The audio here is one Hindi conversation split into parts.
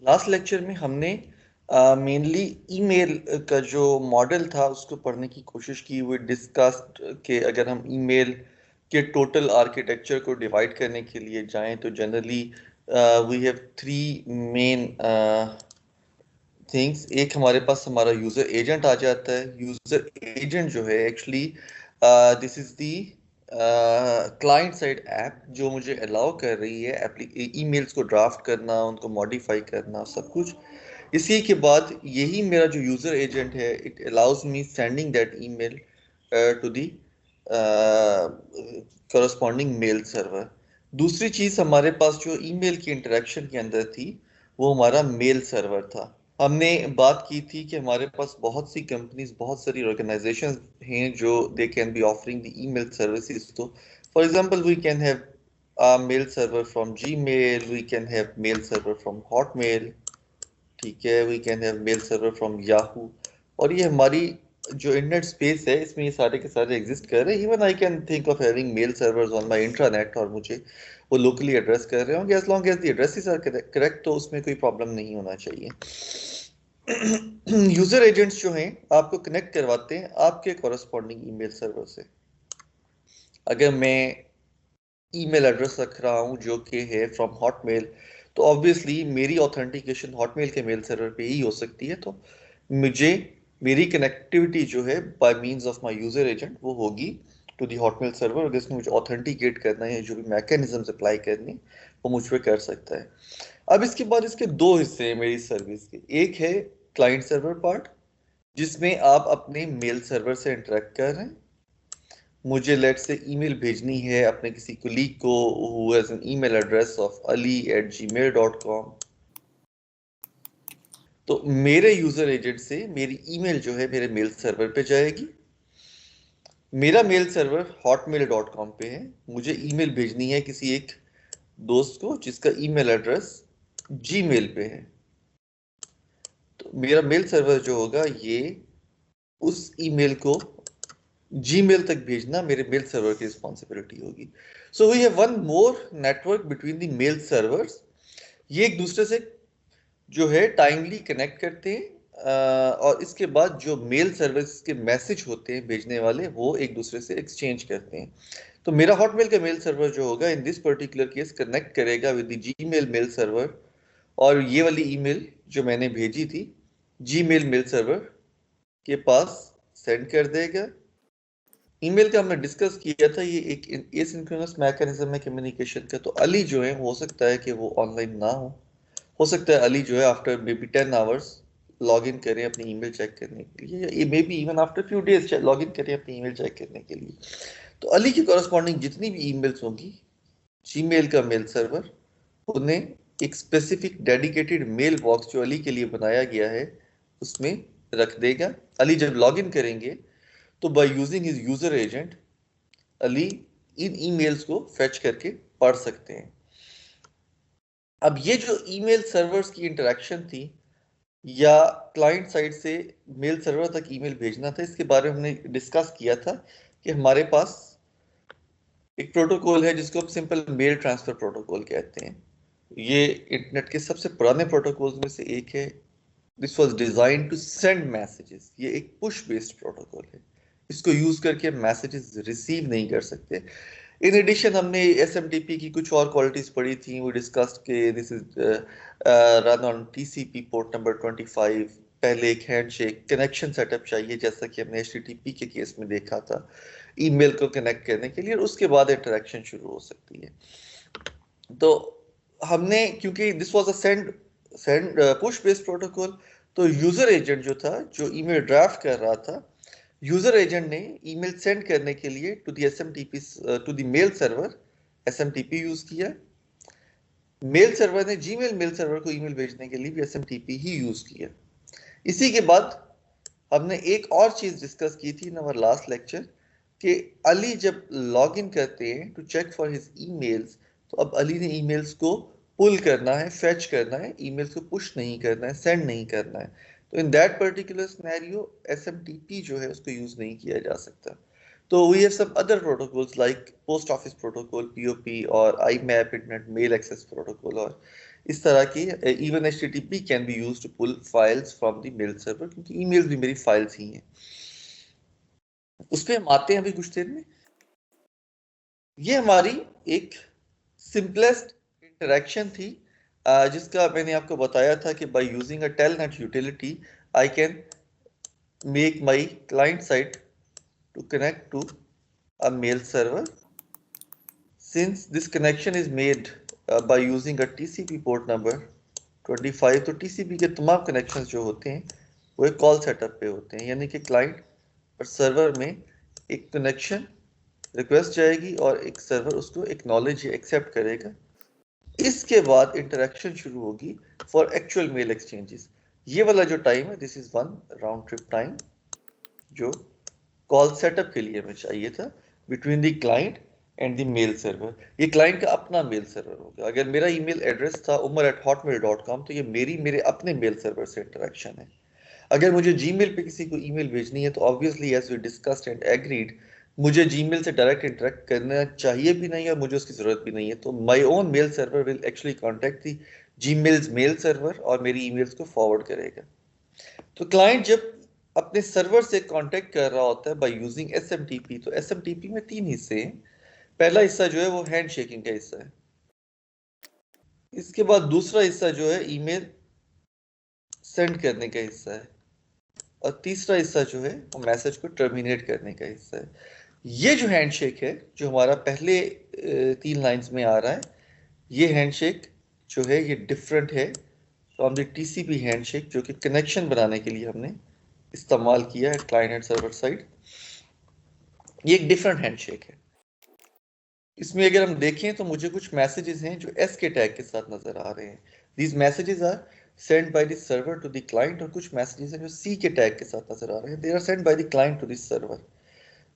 लास्ट लेक्चर में हमने मेनली ईमेल का जो मॉडल था उसको पढ़ने की कोशिश की। वी डिस्कस्ड कि अगर हम ईमेल के टोटल आर्किटेक्चर को डिवाइड करने के लिए जाएं तो generally we have three main things. एक हमारे पास हमारा यूजर एजेंट आ जाता है। यूजर एजेंट जो है actually this is the client side app जो मुझे अलाउ कर रही है ईमेल्स को ड्राफ्ट करना, उनको मॉडिफाई करना, सब कुछ। इसी के बाद यही मेरा जो यूजर एजेंट है, it allows me sending that email to the corresponding mail server. दूसरी चीज हमारे पास जो ईमेल की इंटरेक्शन के अंदर थी वो हमारा मेल सर्वर था। हमने बात की थी कि हमारे पास बहुत सी कंपनीज, बहुत सारी ऑर्गेनाइजेशंस हैं जो they can be offering the email services. तो for example we can have a mail server from Gmail, we can have mail server from Hotmail, ठीक है, we can have mail server from Yahoo. और ये हमारी जो इंटरनेट स्पेस है इसमें ये सारे के सारे एग्जिस्ट कर रहे हैं। Even I can think of having mail servers on my intranet और मुझे वो लोकली एड्रेस कर रहे होंगे। As long as the addresses are correct तो उसमें कोई प्रॉब्लम नहीं होना चाहिए। यूजर एजेंट्स जो हैं आपको कनेक्ट करवाते हैं आपके कॉरेस्पॉन्डिंग ईमेल सर्वर से। अगर मैं ईमेल एड्रेस रख रहा हूँ जो कि है फ्रॉम हॉटमेल, तो ऑब्वियसली मेरी ऑथेंटिकेशन हॉटमेल के मेल सर्वर पे ही हो सकती है। तो मुझे मेरी कनेक्टिविटी जो है by means of my user agent वो होगी टू दी हॉटमेल सर्वर। अगर इसमें मुझे ऑथेंटिकेट करना है, जो भी मैकेनिज्म अप्लाई करनी वो मुझ पे कर सकता है। अब इसके बाद इसके दो हिस्से हैं मेरी सर्विस के। एक है क्लाइंट सर्वर पार्ट जिसमें आप अपने मेल सर्वर से इंटरेक्ट कर रहे हैं। मुझे लेट से ईमेल भेजनी है अपने किसी कुलीग को who has an email address of ali@gmail.com। तो मेरे यूजर एजेंट से मेरी ईमेल जो है मेरे मेल सर्वर पे जाएगी। मेरा मेल सर्वर hotmail.com पे है। मुझे ईमेल भेजनी है किसी एक दोस्त को जिसका ईमेल एड्रेस जीमेल पे है। तो मेरा मेल सर्वर जो होगा ये उस ईमेल को जीमेल तक भेजना मेरे मेल सर्वर की रिस्पॉन्सिबिलिटी होगी। So we have one more network between the mail servers. ये एक दूसरे से जो है टाइमली कनेक्ट करते हैं। और इसके बाद जो मेल सर्विस के मैसेज होते हैं भेजने वाले वो एक दूसरे से एक्सचेंज करते हैं। तो मेरा हॉटमेल का मेल सर्वर जो होगा in this particular case connect करेगा with the Gmail mail server. और ये वाली ईमेल जो मैंने भेजी थी जीमेल मेल सर्वर के पास सेंड कर देगा। ईमेल का हमने डिस्कस किया था, ये एक एसिंक्रोनस मैकेनिज्म है कम्युनिकेशन का। तो अली जो है हो सकता है कि वो ऑनलाइन ना हो सकता है अली जो है after may be 10 hours log in करें अपनी ईमेल चेक करने के लिए, या may be even after few days log in करें अपनी ईमेल चेक करने के लिए। तो अली की कॉरेस्पॉन्डिंग जितनी भी ईमेल्स होंगी जीमेल का मेल सर्वर उन्हें एक स्पेसिफिक डेडिकेटेड मेल बॉक्स जो अली के लिए बनाया गया है उसमें रख देगा। अली जब लॉग इन करेंगे तो by using his user agent Ali in emails को फेच करके पढ़ सकते हैं। अब ये जो ईमेल सर्वर्स की इंटरेक्शन थी या क्लाइंट साइड से मेल सर्वर तक ईमेल भेजना था, इसके बारे में हमने डिस्कस किया था कि हमारे पास एक प्रोटोकॉल है जिसको हम सिंपल मेल ट्रांसफर प्रोटोकॉल कहते हैं। ये इंटरनेट के सबसे पुराने प्रोटोकॉल्स में से एक है। This was design to send messages. ये एक पुश बेस्ड प्रोटोकॉल है। इसको यूज करके मैसेजेस रिसीव नहीं कर सकते। इन एडिशन हमने एसएमटीपी की कुछ और क्वालिटीज पढ़ी थी। वो डिस्कस्ड के this is run on TCP port number 25। पहले एक हैंडशेक कनेक्शन सेटअप चाहिए जैसा कि हमने एचटीटीपी के केस में देखा था ईमेल को कनेक्ट करने के लिए, और उसके बाद इंटरेक्शन शुरू हो सकती है। तो हमने क्योंकि this was a send send push based protocol, तो यूजर एजेंट जो था जो ईमेल ड्राफ्ट कर रहा था, यूजर एजेंट ने ईमेल सेंड करने के लिए to the SMTP to the mail server SMTP use किया। मेल सर्वर ने जीमेल मेल सर्वर को ईमेल भेजने के लिए भी एसएमटीपी ही यूज किया। इसी के बाद हमने एक और चीज डिस्कस की थी इन आवर लास्ट लेक्चर कि अली जब लॉग इन करते हैं to check for his emails, तो अब अली ने ईमेल्स को पुल करना है, फेच करना है, ईमेल्स को पुश नहीं करना है, सेंड नहीं करना है। तो in that particular scenario SMTP जो है उसको यूज नहीं किया जा सकता। तो we have some other protocols like post office protocol POP और IMAP internet mail access protocol. और इस तरह की even HTTP can be used to pull files from the mail server, क्योंकि ईमेल्स भी मेरी फाइल्स ही हैं। उस पे हम आते हैं अभी कुछ देर में। ये हमारी एक सिंपलेस्ट इंटरेक्शन थी, जिसका मैंने आपको बताया था कि by using a telnet utility I can make my client side to connect to a mail server. Since this connection is made by using a TCP port number 25, तो TCP के तमाम कनेक्शंस जो होते हैं वो एक कॉल सेटअप पे होते हैं, यानी कि क्लाइंट और सर्वर में एक कनेक्शन रिक्वेस्ट जाएगी और एक सर्वर उसको एक्नॉलेज या एक्सेप्ट करेगा। इसके बाद इंटरेक्शन शुरू होगी फॉर एक्चुअल मेल एक्सचेंजेस। ये वाला जो टाइम है, this is one round trip time जो कॉल सेटअप के लिए हमें चाहिए था between the client and the mail server. ये क्लाइंट का अपना मेल सर्वर होगा। अगर मेरा ईमेल एड्रेस था umar@hotmail.com, तो ये मेरे अपने मेल सर्वर से इंटरेक्शन है। अगर मुझे जीमेल पे किसी को ईमेल भेजनी है तो obviously as we discussed and agreed, मुझे जीमेल से डायरेक्ट इंटरेक्ट करना चाहिए भी नहीं और मुझे उसकी जरूरत भी नहीं है। तो my own mail server will actually contact the Gmail's mail server और मेरी ईमेल्स को फॉरवर्ड करेगा। तो क्लाइंट जब अपने सर्वर से कांटेक्ट कर रहा होता है बाय यूजिंग SMTP, तो SMTP में 3 हिस्से हैं। पहला हिस्सा जो है वो हैंड शेकिंग का हिस्सा है। इसके बाद दूसरा हिस्सा जो है ईमेल सेंड करने का हिस्सा है, और तीसरा हिस्सा जो है वो मैसेज को टर्मिनेट करने का हिस्सा है। ये जो हैंडशेक है, जो हमारा पहले 3 लाइंस में आ रहा है, ये हैंडशेक जो है ये डिफरेंट है फ्रॉम द TCP हैंडशेक जो कि कनेक्शन बनाने के लिए हमने इस्तेमाल किया है क्लाइंट एंड सर्वर साइड। ये एक डिफरेंट हैंडशेक है। इसमें अगर हम देखें तो मुझे कुछ मैसेजेस हैं जो S के टैग के साथ नजर आ रहे हैं। These messages are send by the server to the client, और कुछ मैसेजेस हैं जो C के टैग के साथ नजर आ रहे हैं, they are send by the client to the server.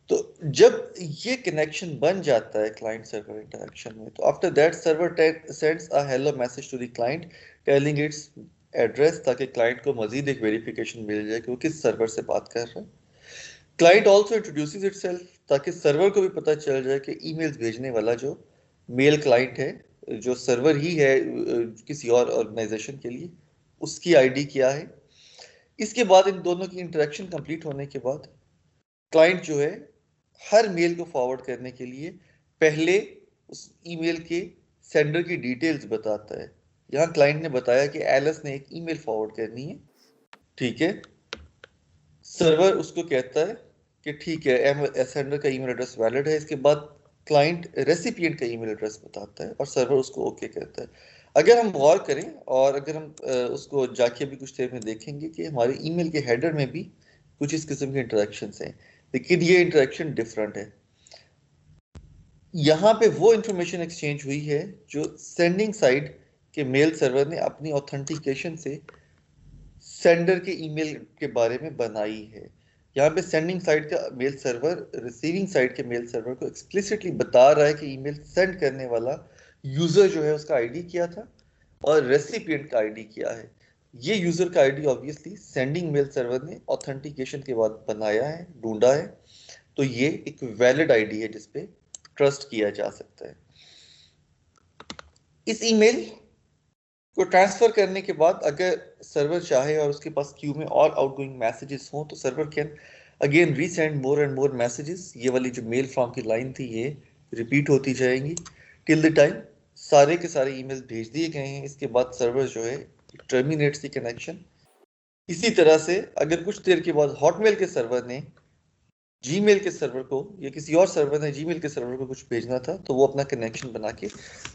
तो जब ये कनेक्शन बन जाता है क्लाइंट सर्वर इंटरेक्शन में, तो after that server sends a hello message to the client telling its address, ताकि क्लाइंट को मजीद एक वेरिफिकेशन मिल जाए कि वो किस सर्वर से बात कर रहा है। क्लाइंट ऑल्सो इंट्रोड्यूसेस इटसेल्फ, ताकि सर्वर को भी पता चल जाए कि ईमेल्स भेजने वाला जो मेल क्लाइंट है, जो सर्वर ही है किसी और ऑर्गेनाइजेशन के लिए, उसकी आईडी क्या है। इसके बाद इन दोनों की इंटरेक्शन कंप्लीट होने के बाद क्लाइंट जो है हर मेल को फॉरवर्ड करने के लिए पहले उस ईमेल के सेंडर की डिटेल्स बताता है। यहाँ क्लाइंट ने बताया कि एलिस ने एक ईमेल फॉरवर्ड करनी है, ठीक है। सर्वर उसको कहता है कि ठीक है, सेंडर का ईमेल एड्रेस वैलिड है। इसके बाद क्लाइंट रेसिपिएंट का ईमेल एड्रेस बताता है और सर्वर उसको ओके कहता है। अगर हम गौर करें और अगर हम उसको जाके भी कुछ देर में देखेंगे कि हमारे ईमेल के हेडर में भी कुछ इस किस्म के इंटरेक्शंस हैं, लेकिन ये इंटरेक्शन डिफरेंट है। यहाँ पे वो इंफॉर्मेशन एक्सचेंज हुई है जो सेंडिंग साइड के मेल सर्वर ने अपनी ऑथेंटिकेशन से सेंडर के ईमेल के बारे में बनाई है। यहाँ पे सेंडिंग साइड का मेल सर्वर रिसीविंग साइड के मेल सर्वर को एक्सप्लिसिटली बता रहा है कि ईमेल सेंड करने वाला यूजर जो है उसका आईडी क्या था और रेसिपिएंट का आईडी क्या है। ये यूजर का ID obviously sending mail server ने ऑथेंटिकेशन के बाद बनाया है, ढूंढा है। तो ये एक वैलिड आईडी है जिसपे ट्रस्ट किया जा सकता है। इस ईमेल को ट्रांसफर करने के बाद अगर सर्वर चाहे और उसके पास क्यू में और आउटगोइंग मैसेजेस हों, तो server can again resend more and more messages. ये वाली जो मेल फ्रॉम की लाइन थी ये रिपीट होती जाएंगी टिल द टाइम सारे के सारे ईमेल्स भेज दिए गए हैं। इसके बाद सर्वर जो है टर्मिनेट्स द कनेक्शन। इसी तरह से अगर कुछ देर के बाद हॉटमेल के सर्वर ने जीमेल के सर्वर को या किसी और सर्वर ने जीमेल के सर्वर को कुछ भेजना था, तो वो अपना कनेक्शन बना के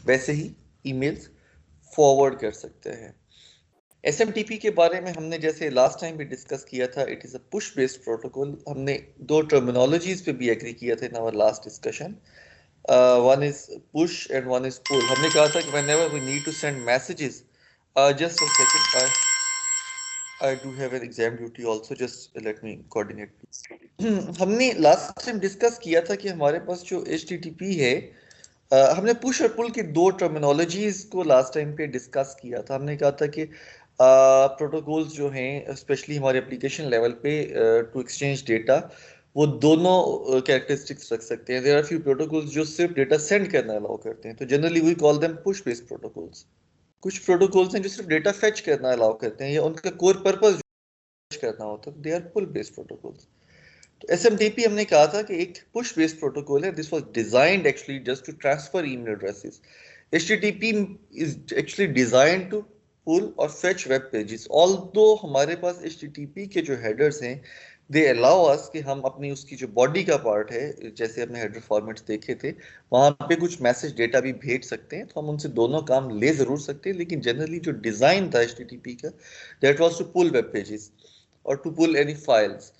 वैसे ही ईमेल्स फॉरवर्ड कर सकते हैं। SMTP के बारे में हमने जैसे लास्ट टाइम भी डिस्कस किया था, it is a push based protocol. हमने दो टर्मिनोलॉजीज पे भी एग्री किया था in our last discussion. One is push and one is pull. हमने कहा था कि whenever we need to send messages, just a second, I do have an exam duty also, just let me coordinate. हमने लास्ट टाइम डिस्कस किया था कि हमारे पास जो HTTP है, हमने पुश और पुल की दो टर्मिनोलॉजीज को लास्ट टाइम पे डिस्कस किया था। हमने कहा था कि प्रोटोकॉल्स जो हैं स्पेशली हमारे एप्लीकेशन लेवल पे टू एक्सचेंज डेटा, वो दोनों कैरेक्टरिस्टिक्स रख सकते हैं। देयर आर फ्यू प्रोटोकॉल्स जो सिर्फ डेटा सेंड करना अलाउ करते हैं, तो generally we call them push based protocols. कुछ प्रोटोकॉल्स हैं जो सिर्फ डेटा फेच करना अलाउ करते हैं या उनका कोर पर्पस करना होता है, they are pull based protocols. तो एसएमटीपी हमने कहा था कि एक पुश बेस्ड प्रोटोकॉल है, this was designed actually just to transfer email addresses. HTTP is actually designed to pull और फेच वेब पेजेस, ऑल्दो हमारे पास एचटीटीपी के जो हेडर्स हैं दे अलाउ अस कि हम अपनी उसकी जो बॉडी का पार्ट है, जैसे हमने हेडर फॉर्मेट्स देखे थे, वहां पे कुछ मैसेज डेटा भी भेज सकते हैं, तो हम उनसे दोनों काम ले जरूर सकते हैं, लेकिन जनरली जो डिजाइन था एचटीटीपी का, that was to pull web pages और to pull any files.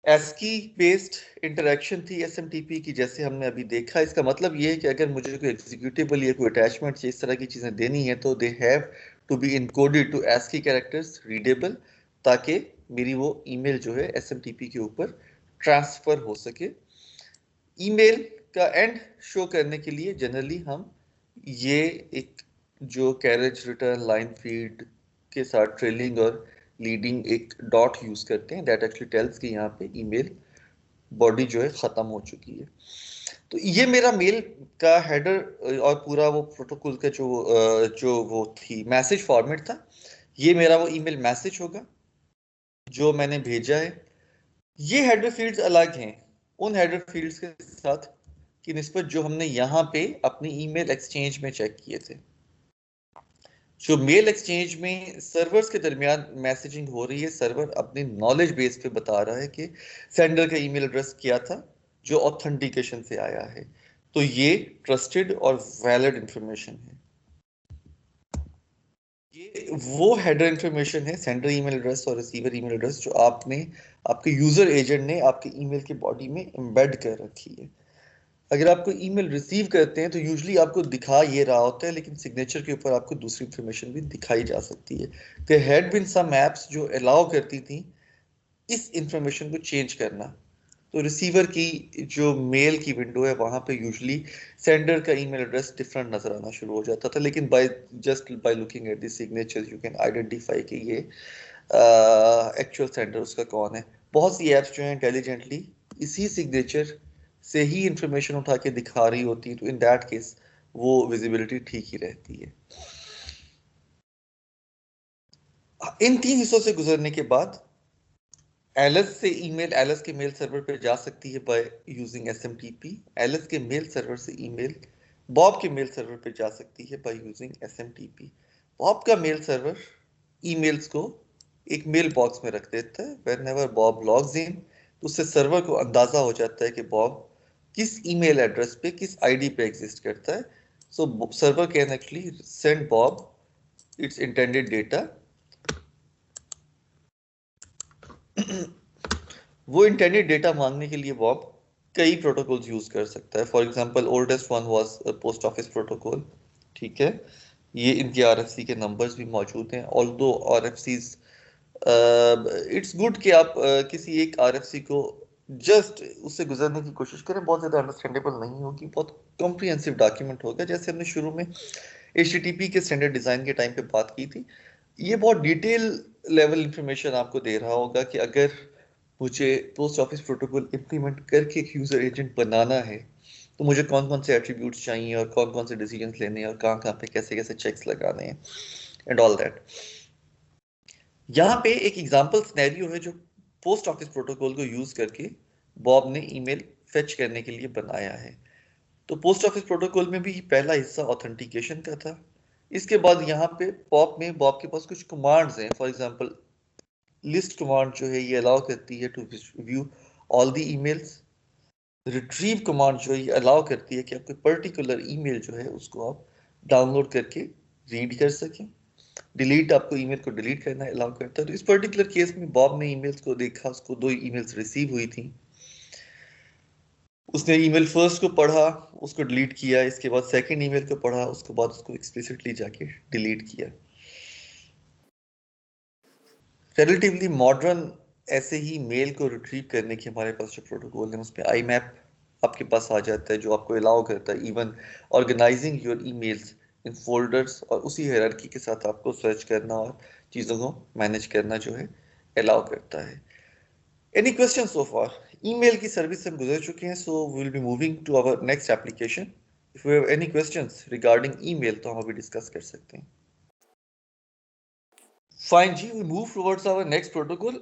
ASCII based interaction थी एसएमटीपी की, जैसे हमने अभी देखा। इसका मतलब ये है कि अगर मुझे कोई एग्जीक्यूटेबल या कोई अटैचमेंट या इस तरह की चीजें देनी है तो they have to be encoded to ASCII characters readable, ताकि मेरी वो ईमेल जो है एसएमटीपी के ऊपर ट्रांसफर हो सके। ईमेल का एंड शो करने के लिए जनरली हम ये एक जो कैरेज रिटर्न लाइन फीड के साथ ट्रेलिंग और लीडिंग एक डॉट यूज करते हैं, दैट एक्चुअली टेल्स कि यहाँ पे ईमेल बॉडी जो है खत्म हो चुकी है। तो ये मेरा मेल का हेडर और पूरा वो प्रोटोकॉल का जो वो थी मैसेज फॉर्मेट था, ये मेरा वो ईमेल मैसेज होगा जो मैंने भेजा है। ये हेडर फील्ड्स अलग हैं उन हेडर फील्ड्स के साथ की निस्बत जो हमने यहाँ पे अपनी ईमेल एक्सचेंज में चेक किए थे। जो मेल एक्सचेंज में सर्वर्स के दरमियान मैसेजिंग हो रही है, सर्वर अपने नॉलेज बेस पे बता रहा है कि सेंडर का ईमेल एड्रेस क्या था जो ऑथेंटिकेशन से आया है। तो ये ट्रस्टेड और वैलिड इंफॉर्मेशन है। ये वो हेडर इंफॉर्मेशन है, सेंडर ईमेल एड्रेस और रिसीवर ईमेल एड्रेस, जो आपने आपके यूजर एजेंट ने आपके ईमेल के बॉडी में एम्बेड कर रखी है। अगर आप कोई ईमेल रिसीव करते हैं तो यूजली आपको दिखा ये रहा होता है, लेकिन सिग्नेचर के ऊपर आपको दूसरी इंफॉर्मेशन भी दिखाई जा सकती है। There had been some apps जो अलाउ करती थी इस इंफॉर्मेशन को चेंज करना। तो रिसीवर की जो मेल की विंडो है वहां पे यूजली सेंडर का ईमेल एड्रेस डिफरेंट नजर आना शुरू हो जाता था, लेकिन by looking at the signature you can identify कि ये एक्चुअल सेंडर उसका कौन है। बहुत सी एप्स जो है इंटेलिजेंटली इसी सिग्नेचर से ही इंफॉर्मेशन उठा के दिखा रही होती है, तो इन दैट केस वो विजिबिलिटी ठीक ही रहती है। इन तीन हिस्सों से गुजरने के बाद एलएस से ईमेल एलएस के मेल सर्वर पे जा सकती है बाय यूजिंग एसएमटीपी। एलएस के मेल सर्वर से ईमेल बॉब के मेल सर्वर पे जा सकती है बाय यूजिंग एसएमटीपी। बॉब का मेल सर्वर ईमेल्स को एक मेल बॉक्स में रख देता है। व्हेनेवर बॉब लॉग्स इन, तो उससे सर्वर को अंदाजा हो जाता है कि बॉब किस ईमेल एड्रेस पे किस आईडी पे एग्जिस्ट करता है। So server can actually send Bob its intended data. वो इंटेंडेड डेटा मांगने के लिए बॉब कई प्रोटोकॉल्स यूज कर सकता है। For example oldest one was post office protocol, ठीक है। ये इनके आरएफसी के नंबर्स भी मौजूद हैं, ऑल्दो आरएफसीज इट्स गुड कि आप किसी एक आरएफसी को जस्ट उससे गुजरने की कोशिश करें। बहुत ज़्यादा अंडरस्टैंडेबल नहीं होगी, बहुत कॉम्प्रिहेंसिव डॉक्यूमेंट होगा, जैसे हमने शुरू में एचटीटीपी के स्टैंडर्ड डिज़ाइन के टाइम पे बात की थी। ये बहुत डिटेल लेवल इंफॉर्मेशन आपको दे रहा होगा कि अगर मुझे पोस्ट ऑफिस प्रोटोकॉल इम्प्लीमेंट करके एक यूज़र एजेंट बनाना है तो मुझे कौन कौन से एट्रीब्यूट्स चाहिए और कौन कौन से डिसीजंस लेने हैं और कहाँ कहाँ पे कैसे कैसे चेक्स लगाने हैं एंड ऑल दैट। यहाँ पे एक एग्जांपल सिनेरियो है जो पोस्ट ऑफिस प्रोटोकॉल को यूज करके बॉब ने ईमेल फेच करने के लिए बनाया है। तो पोस्ट ऑफिस प्रोटोकॉल में भी पहला हिस्सा ऑथेंटिकेशन का था। इसके बाद यहाँ पे पॉप में बॉब के पास कुछ कमांड्स हैं। फॉर एग्जांपल लिस्ट कमांड जो है ये अलाउ करती है to view all the emails. Retrieve command जो है ये अलाउ करती है कि आप कोई पर्टिकुलर ईमेल जो है उसको आप डाउनलोड करके रीड कर सकें। डिलीट आपको ईमेल को डिलीट करना अलाउ करता है। तो इस पर्टिकुलर केस में बॉब ने ईमेल्स को देखा, उसको दो ईमेल्स रिसीव हुई थी। उसने ईमेल फर्स्ट को पढ़ा, उसको डिलीट किया, इसके बाद सेकंड ईमेल को पढ़ा, उसके बाद उसको एक्सप्लिसिटली जाके डिलीट किया। रिलेटिवली मॉडर्न ऐसे ही मेल को रिट्रीव करने की हमारे पास जो प्रोटोकॉल है उसमें IMAP आपके पास आ जाता है, जो आपको अलाउ करता है even organising your emails in folders और उसी हायरार्की के साथ आपको सर्च करना और चीज़ों को मैनेज करना जो है अलाउ करता है। Any question so far? Email की सर्विस से हम गुजर चुके हैं, so we will be moving to our next application If you have any questions regarding email तो हम अभी डिस्कस कर सकते हैं. Fine, G, we move towards our next protocol.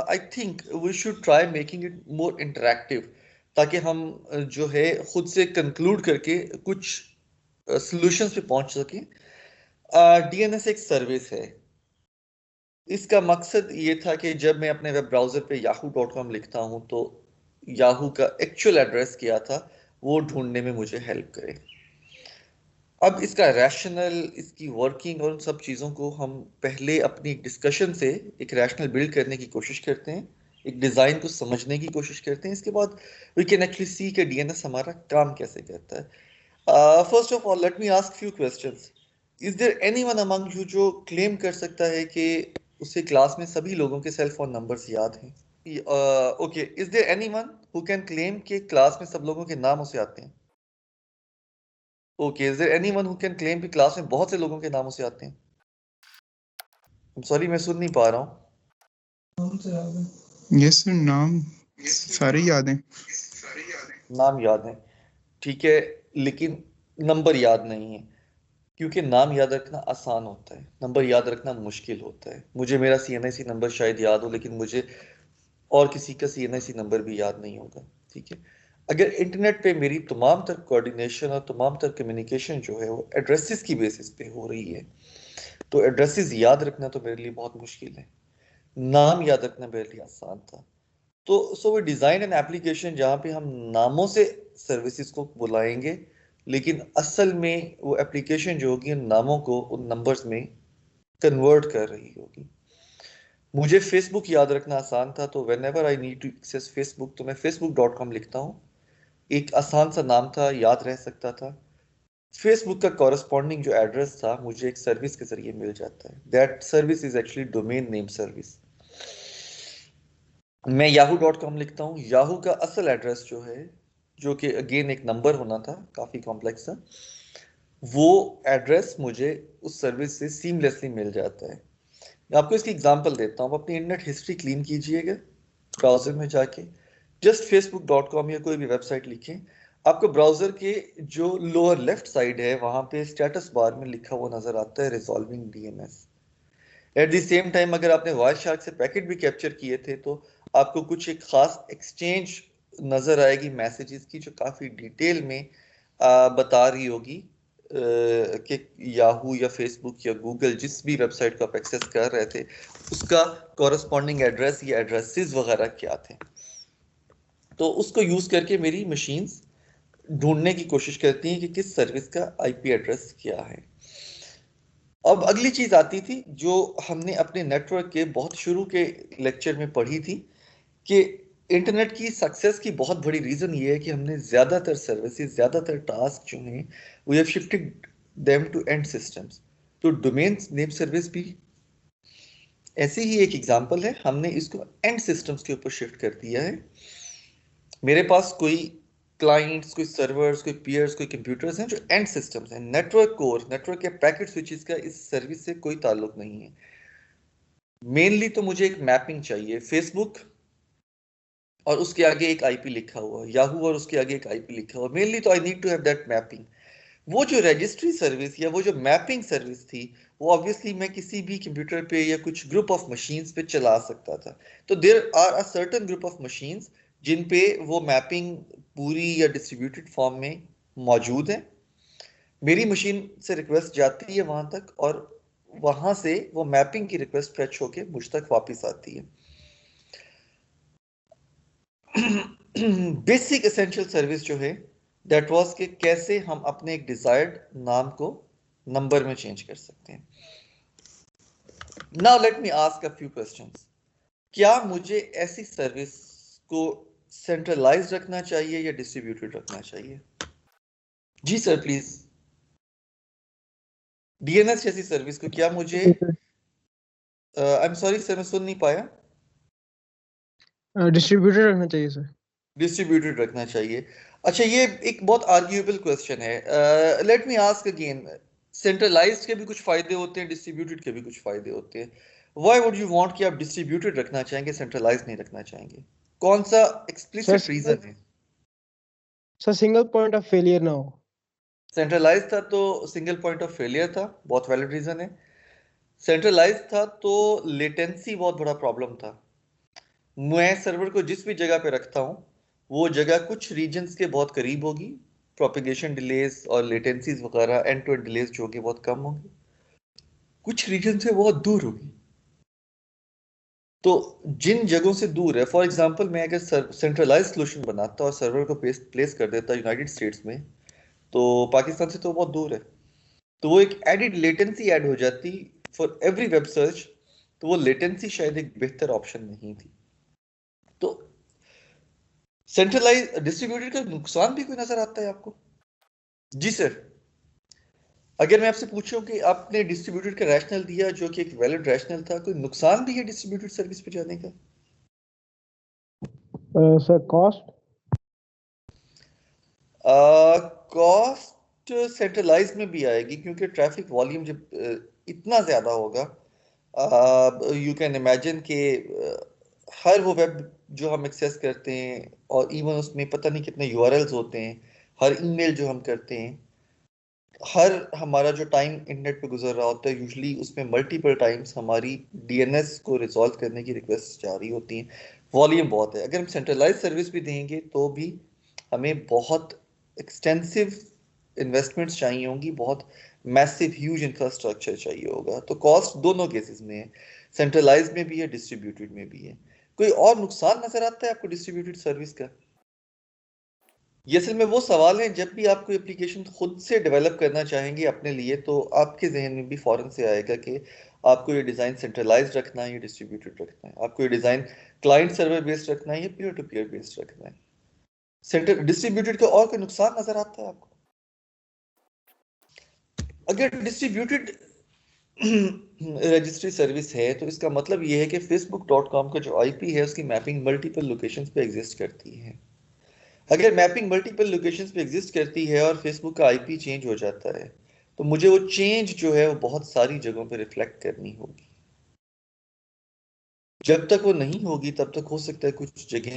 I think we should try making it more interactive ताकि हम जो है खुद से कंक्लूड करके कुछ सॉल्यूशंस पे पहुंच सकें. DNS एक सर्विस है. इसका मकसद ये था कि जब मैं अपने वेब ब्राउज़र पे yahoo.com लिखता हूँ तो याहू का एक्चुअल एड्रेस क्या था वो ढूंढने में मुझे हेल्प करे. अब इसका रैशनल, इसकी वर्किंग और उन सब चीज़ों को हम पहले अपनी एक डिस्कशन से एक रैशनल बिल्ड करने की कोशिश करते हैं, एक डिज़ाइन को समझने की कोशिश करते हैं. इसके बाद वी कैन एक्चुअली सी कि DNS हमारा काम कैसे करता है. First of all let me ask few questions. Is there anyone among you जो क्लेम कर सकता है कि उसे क्लास में सभी लोगों के सेल फोन नंबर्स याद हैं? Okay, is there anyone who can claim कि क्लास में सब लोगों के नाम उसे आते हैं? Okay, is there anyone who can claim कि क्लास में बहुत से लोगों के नाम उसे आते हैं? सॉरी, मैं सुन नहीं पा रहा हूँ. यस सर, नाम सारे याद हैं. नाम याद है, ठीक है, लेकिन नंबर याद नहीं है. क्योंकि नाम याद रखना आसान होता है, नंबर याद रखना मुश्किल होता है. मुझे मेरा CNIC नंबर शायद याद हो, लेकिन मुझे और किसी का CNIC नंबर भी याद नहीं होगा. ठीक है, अगर इंटरनेट पे मेरी तमाम तर कोऑर्डिनेशन और तमाम तर कम्युनिकेशन जो है वो एड्रेसेस की बेसिस पे हो रही है, तो एड्रेसेस याद रखना तो मेरे लिए बहुत मुश्किल है. नाम याद रखना मेरे लिए आसान था. तो so we design an application जहाँ पे हम नामों से सर्विसेज को बुलाएंगे, लेकिन असल में वो एप्लीकेशन जो होगी उन नामों को उन नंबर्स में कन्वर्ट कर रही होगी. मुझे फेसबुक याद रखना आसान था, तो whenever I need to access Facebook तो मैं facebook.com लिखता हूँ. एक आसान सा नाम था, याद रह सकता था. फेसबुक का कॉरेस्पॉन्डिंग जो एड्रेस था मुझे एक सर्विस के जरिए मिल जाता है. That service is actually domain name service. मैं yahoo.com लिखता हूँ. याहू का असल एड्रेस जो है, जो कि अगेन एक नंबर होना था, काफी कॉम्प्लेक्स था, वो एड्रेस मुझे उस सर्विस से सीमलेसली मिल जाता है. मैं आपको इसकी एग्जांपल देता हूँ. अपनी इंटरनेट हिस्ट्री क्लीन कीजिएगा ब्राउजर में जाके, जस्ट facebook.com या कोई भी वेबसाइट लिखें. आपको ब्राउजर के जो लोअर लेफ्ट साइड है वहां पे स्टेटस बार में लिखा हुआ नजर आता है resolving DNS. Eight the same time अगर आपने वायरशार्क से पैकेट भी कैप्चर किए थे तो आपको कुछ एक खास एक्सचेंज नजर आएगी मैसेजेस की, जो काफी डिटेल में बता रही होगी कि याहू या फेसबुक या गूगल जिस भी वेबसाइट को आप एक्सेस कर रहे थे उसका कॉरेस्पॉन्डिंग एड्रेस या एड्रेसेस वगैरह क्या थे. तो उसको यूज करके मेरी मशीन्स ढूंढने की कोशिश करती हैं कि किस सर्विस का IP एड्रेस क्या है. अब अगली चीज आती थी जो हमने अपने नेटवर्क के बहुत शुरू के लेक्चर में पढ़ी थी, कि इंटरनेट की सक्सेस की बहुत बड़ी रीजन ये है कि हमने ज्यादातर सर्विसेज, ज्यादातर टास्क जो हैं we have shifted them to end systems. तो डोमेन नेम सर्विस भी ऐसी ही एक एग्जांपल है. हमने इसको एंड सिस्टम्स के ऊपर शिफ्ट कर दिया है. मेरे पास कोई क्लाइंट्स, कोई सर्वर्स, कोई पीयर्स, कोई कंप्यूटर्स हैं जो एंड सिस्टम्स हैं. नेटवर्क कोर, नेटवर्क के पैकेट स्विचेस का इस सर्विस से कोई ताल्लुक नहीं है. मेनली तो मुझे एक मैपिंग चाहिए. फेसबुक और उसके आगे एक IP लिखा हुआ, याहू और उसके आगे एक IP लिखा हुआ. मेनली तो I need to have that mapping. वो जो रजिस्ट्री सर्विस या वो जो मैपिंग सर्विस थी वो ऑब्वियसली मैं किसी भी कंप्यूटर पे या कुछ ग्रुप ऑफ मशीन्स पे चला सकता था. तो there are a certain group of machines जिन पे वो मैपिंग पूरी या डिस्ट्रीब्यूटेड फॉर्म में मौजूद है. मेरी मशीन से रिक्वेस्ट जाती है वहां तक और वहां से वो मैपिंग की रिक्वेस्ट फेच होके मुझ तक वापस आती है. बेसिक एसेंशियल सर्विस जो है दैट वाज कि कैसे हम अपने एक डिजायर्ड नाम को नंबर में चेंज कर सकते हैं. Now let me ask a few questions. क्या मुझे ऐसी सर्विस को सेंट्रलाइज रखना चाहिए या डिस्ट्रीब्यूटेड रखना चाहिए? जी सर प्लीज. DNS जैसी सर्विस को क्या मुझे, आई एम सॉरी सर मैं सुन नहीं पाया. डिस्ट्रीब्यूटर रखना चाहिए सर. डिस्ट्रीब्यूटेड रखना चाहिए. अच्छा, ये एक बहुत आर्ग्यूएबल क्वेश्चन है. Late me ask again. Centralised के भी कुछ फायदे होते हैं, डिस्ट्रीब्यूटेड के भी कुछ फायदे होते हैं. व्हाई वुड यू वांट कि आप डिस्ट्रीब्यूटेड रखना चाहेंगे, सेंट्रलाइज्ड नहीं रखना चाहेंगे? कौन सा एक्सप्लिसिट रीजन है? Sir single point of failure ना हो. सेंट्रलाइज था तो सिंगल पॉइंट ऑफ फेलियर था, बहुत वैलिड रीजन है। सेंट्रलाइज था तो लेटेंसी बहुत बड़ा प्रॉब्लम था। मैं सर्वर को जिस भी जगह पे रखता हूँ वो जगह कुछ रीजन्स के बहुत करीब होगी, प्रोपिगेशन डिलेज और लेटेंसीज वगैरह एंड टू एंड डिलेज जो कि बहुत कम होगी, कुछ रीजन से बहुत दूर होगी। तो जिन जगहों से दूर है, फॉर एग्जांपल मैं अगर सेंट्रलाइज सोल्यूशन बनाता और सर्वर को प्लेस कर देता यूनाइटेड स्टेट्स में, तो पाकिस्तान से तो बहुत दूर है, तो वो एक एडिड लेटेंसी ऐड हो जाती फॉर एवरी वेब सर्च। तो वो लेटेंसी शायद एक बेहतर ऑप्शन नहीं थी। तो सेंट्रलाइज डिस्ट्रीब्यूटेड का नुकसान भी कोई नजर आता है आपको? जी सर। अगर मैं आपसे पूछूं कि आपने डिस्ट्रीब्यूटेड का रैशनल दिया जो कि एक वैलिड रैशनल था, कोई नुकसान भी है डिस्ट्रीब्यूटेड सर्विस पे जाने का? सर कॉस्ट कॉस्ट सेंट्रलाइज में भी आएगी क्योंकि ट्रैफिक वॉल्यूम जब इतना ज्यादा होगा, यू कैन इमेजिन कि हर वो वेब जो हम एक्सेस करते हैं और इवन उसमें पता नहीं कितने यूआरएल्स होते हैं, हर ईमेल जो हम करते हैं, हर हमारा जो टाइम इंटरनेट पे गुजर रहा होता है, यूजुअली उसमें मल्टीपल टाइम्स हमारी डीएनएस को रिजॉल्व करने की रिक्वेस्ट जा रही होती हैं। वॉल्यूम बहुत है। अगर हम सेंट्रलाइज सर्विस भी देंगे तो भी हमें बहुत एक्सटेंसिव इन्वेस्टमेंट्स चाहिए होंगी, बहुत मैसिव ह्यूज इंफ्रास्ट्रक्चर चाहिए होगा। तो कॉस्ट दोनों केसेस में है, सेंट्रलाइज में भी है, डिस्ट्रीब्यूटेड में भी है। कोई और नुकसान नजर आता है आपको डिस्ट्रीब्यूटेड सर्विस का? ये असल में वो सवाल है, जब भी आप कोई एप्लीकेशन खुद से डेवलप करना चाहेंगे अपने लिए तो आपके जहन में भी फौरन से आएगा कि आपको ये डिज़ाइन सेंट्रलाइज्ड रखना है या डिस्ट्रीब्यूटेड रखना है, आपको ये डिज़ाइन क्लाइंट सर्वर बेस्ड रखना है या पीयर टू पीयर बेस्ड रखना है। सेंटर डिस्ट्रीब्यूटेड का और कोई नुकसान नजर आता है आपको? अगर डिस्ट्रीब्यूटेड रजिस्ट्री सर्विस है तो इसका मतलब ये है कि facebook.com का जो आईपी है उसकी मैपिंग मल्टीपल लोकेशंस पे एग्जिस्ट करती है। अगर मैपिंग मल्टीपल लोकेशंस पे एग्जिस्ट करती है और फेसबुक का आईपी चेंज हो जाता है, तो मुझे वो चेंज जो है वो बहुत सारी जगहों पे रिफ्लेक्ट करनी होगी। जब तक वो नहीं होगी तब तक हो सकता है कुछ जगह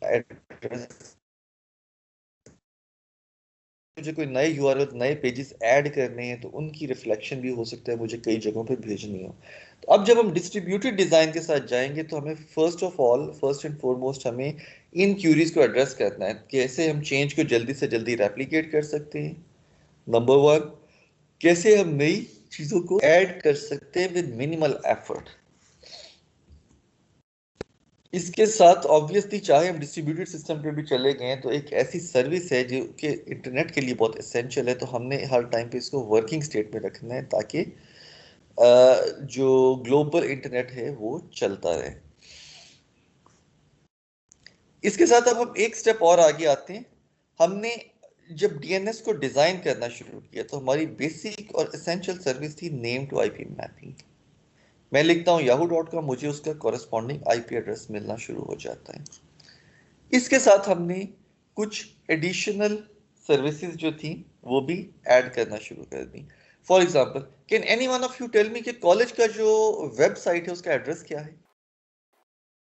एड्रेस, मुझे कोई नए यूआरएल नए पेजेस ऐड करने हैं तो उनकी रिफ्लेक्शन भी हो सकता है मुझे कई जगहों पे भेजनी हो। तो अब जब हम डिस्ट्रीब्यूटेड डिजाइन के साथ जाएंगे तो हमें फर्स्ट एंड फॉरमोस्ट हमें इन क्यूरीज को एड्रेस करना है। कैसे हम चेंज को जल्दी से जल्दी रेप्लिकेट कर सकते हैं, नंबर वन। कैसे हम नई चीजों को ऐड कर सकते हैं विद मिनिमल एफर्ट। इसके साथ ऑब्वियसली चाहे हम डिस्ट्रीब्यूटेड सिस्टम पे भी चले गए तो एक ऐसी सर्विस है जो कि इंटरनेट के लिए बहुत एसेंशियल है, तो हमने हर टाइम पे इसको वर्किंग स्टेट में रखना है ताकि जो ग्लोबल इंटरनेट है वो चलता रहे। इसके साथ अब हम एक स्टेप और आगे आते हैं। हमने जब डीएनएस को डिजाइन करना शुरू किया तो हमारी बेसिक और एसेंशियल सर्विस थी नेम टू आईपी मैपिंग। मैं लिखता हूँ yahoo.com, मुझे उसका कॉरेस्पॉन्डिंग आईपी एड्रेस मिलना शुरू हो जाता है। इसके साथ हमने कुछ एडिशनल सर्विसेज जो थी वो भी ऐड करना शुरू कर दी। For example, can any one of you tell me कि कॉलेज का जो वेबसाइट है उसका एड्रेस क्या है?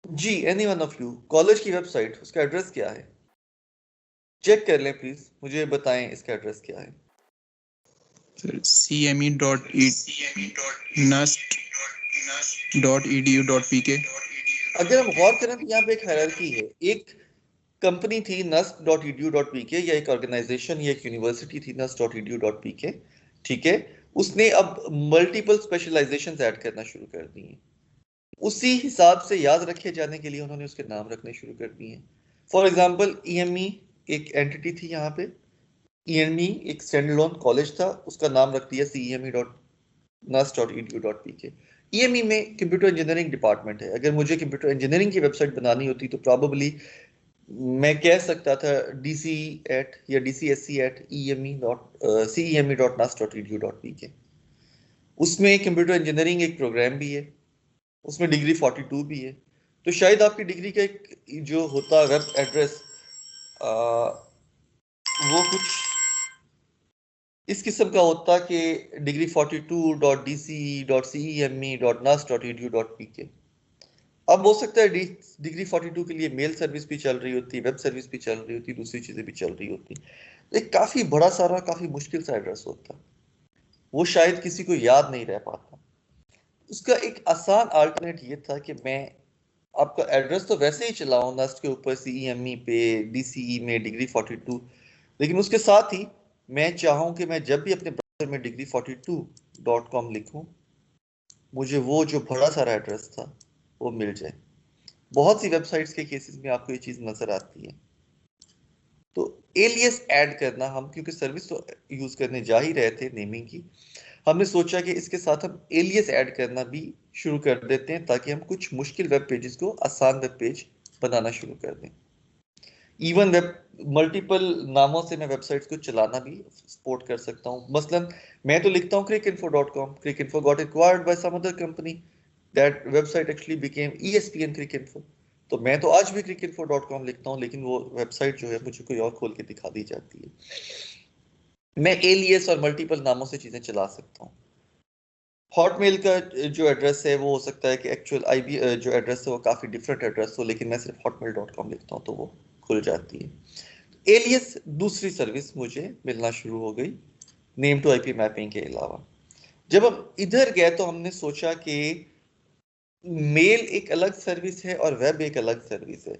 जी, any one of you, college की वेबसाइट उसका एड्रेस क्या है? चेक कर लें प्लीज, मुझे बताएं इसका एड्रेस क्या है। Sir cme.nust.edu.pk। अगर हम गौर करें तो यहाँ पे एक हायरार्की है। एक कंपनी थी nust.edu.pk, या एक ऑर्गेनाइजेशन या एक यूनिवर्सिटी थी nust.edu.pk, ठीक है। उसने अब मल्टीपल स्पेशलाइजेशंस ऐड करना शुरू कर दी हैं। उसी हिसाब से याद रखे जाने के लिए उन्होंने उसके नाम रखने शुरू कर दिए हैं। फॉर एग्जांपल ईएमई एक एंटिटी थी यहाँ पे, ईएमई एक स्टैंड अलोन कॉलेज था, उसका नाम रख दिया ceme.nust.edu.pk। ईएमई में कंप्यूटर इंजीनियरिंग डिपार्टमेंट है। अगर मुझे कंप्यूटर इंजीनियरिंग की वेबसाइट बनानी होती तो प्रॉबेबली मैं कह सकता था dc at या dcsc@ceme.nust.edu.pk। उसमें कंप्यूटर इंजीनियरिंग एक प्रोग्राम भी है, उसमें डिग्री 42 भी है। तो शायद आपकी डिग्री का एक जो होता वेब एड्रेस वो कुछ इस किस्म का होता कि degree42.dc.ceme.nust.edu.pk। अब हो सकता है डिग्री 42 के लिए मेल सर्विस भी चल रही होती, वेब सर्विस भी चल रही होती, दूसरी चीजें भी चल रही होती। एक काफी बड़ा सारा काफी मुश्किल सा एड्रेस होता, वो शायद किसी को याद नहीं रह पाता। उसका एक आसान अल्टरनेट ये था कि मैं आपका एड्रेस तो वैसे ही चलाऊं नस्ट के ऊपर सीईएमई पे, डीसीई में डिग्री 42, लेकिन उसके साथ ही मैं चाहूं कि मैं जब भी अपने ब्राउजर में degree42.com लिखूं, मुझे वो जो बड़ा सारा एड्रेस था वो मिल जाए। बहुत सी वेबसाइट्स के केसेस में आपको ये चीज नजर आती है। तो एलियस ऐड करना, हम क्योंकि सर्विस तो यूज करने जा ही रहे थे नेमिंग की, हमने सोचा कि इसके साथ हम एलियस ऐड करना भी शुरू कर देते हैं ताकि हम कुछ मुश्किल वेब पेजेस को आसान वेब पेज बनाना शुरू कर दें। इवन वेब मल्टीपल नामों से मैं वेबसाइट्स को चलाना भी सपोर्ट कर सकता हूँ। मसलन मैं तो लिखता हूँ cricinfo.com, cricinfo got acquired by some other company, that website actually became ESPN cricinfo। तो मैं तो आज भी cricinfo.com लिखता हूँ, लेकिन वो वेबसाइट जो है मुझे कोई और खोल के दिखा दी जाती है। मैं एलियस और मल्टीपल नामों से चीजें चला सकता हूँ। हॉटमेल का जो एड्रेस है वो हो सकता है कि एक्चुअल आईबी जो एड्रेस है वो काफी डिफरेंट एड्रेस हो, लेकिन मैं सिर्फ hotmail.com लिखता हूँ तो वो खुल जाती है। एलियस दूसरी सर्विस मुझे मिलना शुरू हो गई नेम टू आईपी मैपिंग के अलावा। जब हम इधर गए तो हमने सोचा कि मेल एक अलग सर्विस है और वेब एक अलग सर्विस है।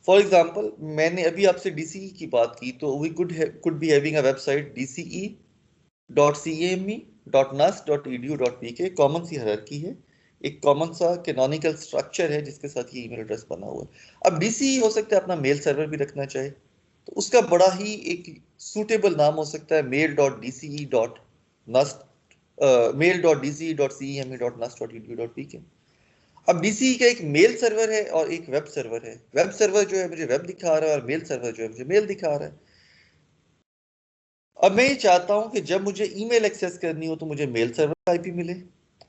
फॉर एग्जांपल मैंने अभी आपसे डीसीई की बात की, तो we could be having a website dce.came.nust.edu.pk, common सी हायरार्की है, एक कॉमन सा कैनोनिकल स्ट्रक्चर है जिसके साथ ये ईमेल एड्रेस बना हुआ है। अब डीसीई हो सकता है अपना मेल सर्वर भी रखना चाहे, तो उसका बड़ा ही एक सूटेबल नाम हो सकता है mail.dce.nust. अब डीसीई का एक मेल सर्वर है और एक वेब सर्वर है। वेब सर्वर जो है मुझे वेब दिखा रहा है और मेल सर्वर जो है मुझे मेल दिखा रहा है। अब मैं ये चाहता हूं कि जब मुझे ईमेल एक्सेस करनी हो तो मुझे मेल सर्वर का आईपी मिले,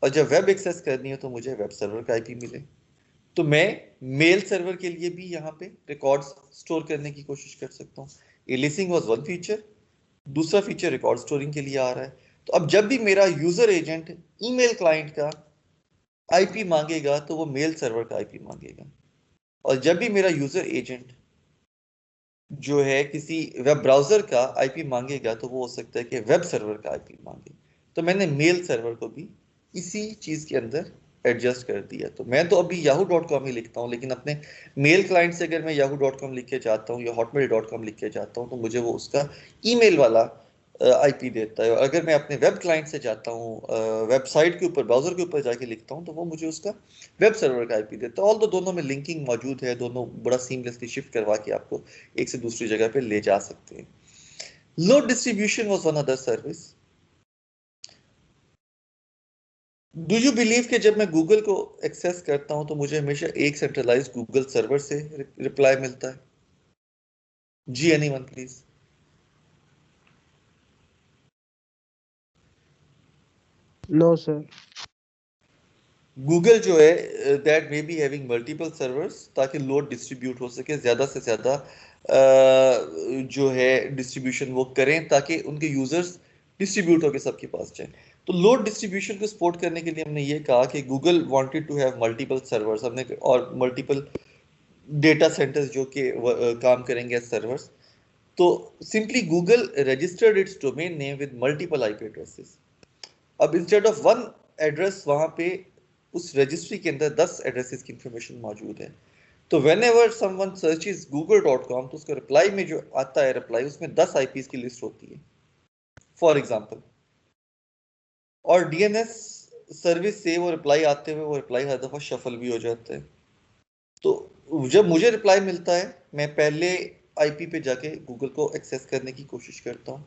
और जब वेब एक्सेस करनी हो तो मुझे वेब सर्वर का आईपी मिले। तो मैं मेल सर्वर के लिए भी यहाँ पे रिकॉर्ड्स स्टोर करने की कोशिश कर सकता हूँ। एलिसिंग वाज वन फीचर, दूसरा फीचर रिकॉर्ड स्टोरिंग के लिए आ रहा है। तो अब जब भी मेरा यूजर एजेंट ईमेल क्लाइंट का आईपी मांगेगा तो वो मेल सर्वर का आईपी मांगेगा, और जब भी मेरा यूजर एजेंट जो है किसी वेब ब्राउजर का आईपी मांगेगा तो वो हो सकता है कि वेब सर्वर का आईपी मांगे। तो मैंने मेल सर्वर को भी इसी चीज के अंदर एडजस्ट कर दिया। तो मैं तो अभी yahoo.com ही लिखता हूँ, लेकिन अपने मेल क्लाइंट से अगर मैं yahoo.com लिख के जाता हूँ या hotmail.com लिख के जाता हूँ तो मुझे वो उसका ईमेल वाला आईपी देता है। और अगर मैं अपने वेब क्लाइंट से जाता हूँ, वेबसाइट के ऊपर ब्राउजर के ऊपर जाके लिखता हूँ, तो वो मुझे उसका वेब सर्वर का आईपी देता है। ऑल दोनों में लिंकिंग मौजूद है, दोनों बड़ा सीमलेसली शिफ्ट करवा के आपको एक से दूसरी जगह पे ले जा सकते हैं। Load distribution was one other service. Do you believe कि जब मैं गूगल को एक्सेस करता हूं तो मुझे हमेशा एक सेंट्रलाइज्ड गूगल सर्वर से रिप्लाई मिलता है? जी anyone please. No sir. Google जो है that may be having multiple servers, ताकि लोड डिस्ट्रीब्यूट हो सके, ज्यादा से ज्यादा जो है डिस्ट्रीब्यूशन वो करें ताकि उनके यूजर्स डिस्ट्रीब्यूट होकर सबके पास जाए। तो लोड डिस्ट्रीब्यूशन को सपोर्ट करने के लिए हमने ये कहा कि Google wanted to have multiple servers, हमने और मल्टीपल डेटा सेंटर्स जो कि काम करेंगे एज सर्वर्स। तो simply Google registered its domain name with multiple IP addresses. अब इंस्टेड ऑफ वन एड्रेस वहां पे उस रजिस्ट्री के अंदर 10 एड्रेसेस की इंफॉर्मेशन मौजूद है। तो when ever someone searches google.com तो उसका रिप्लाई में जो आता है रिप्लाई, उसमें 10 आईपीस की लिस्ट होती है फॉर एग्जांपल। और डीएनएस सर्विस से वो रिप्लाई आते हुए वो रिप्लाई हर दफा शफल भी हो जाता है। तो जब मुझे रिप्लाई मिलता है मैं पहले आईपी पे जाके गूगल को एक्सेस करने की कोशिश करता हूँ,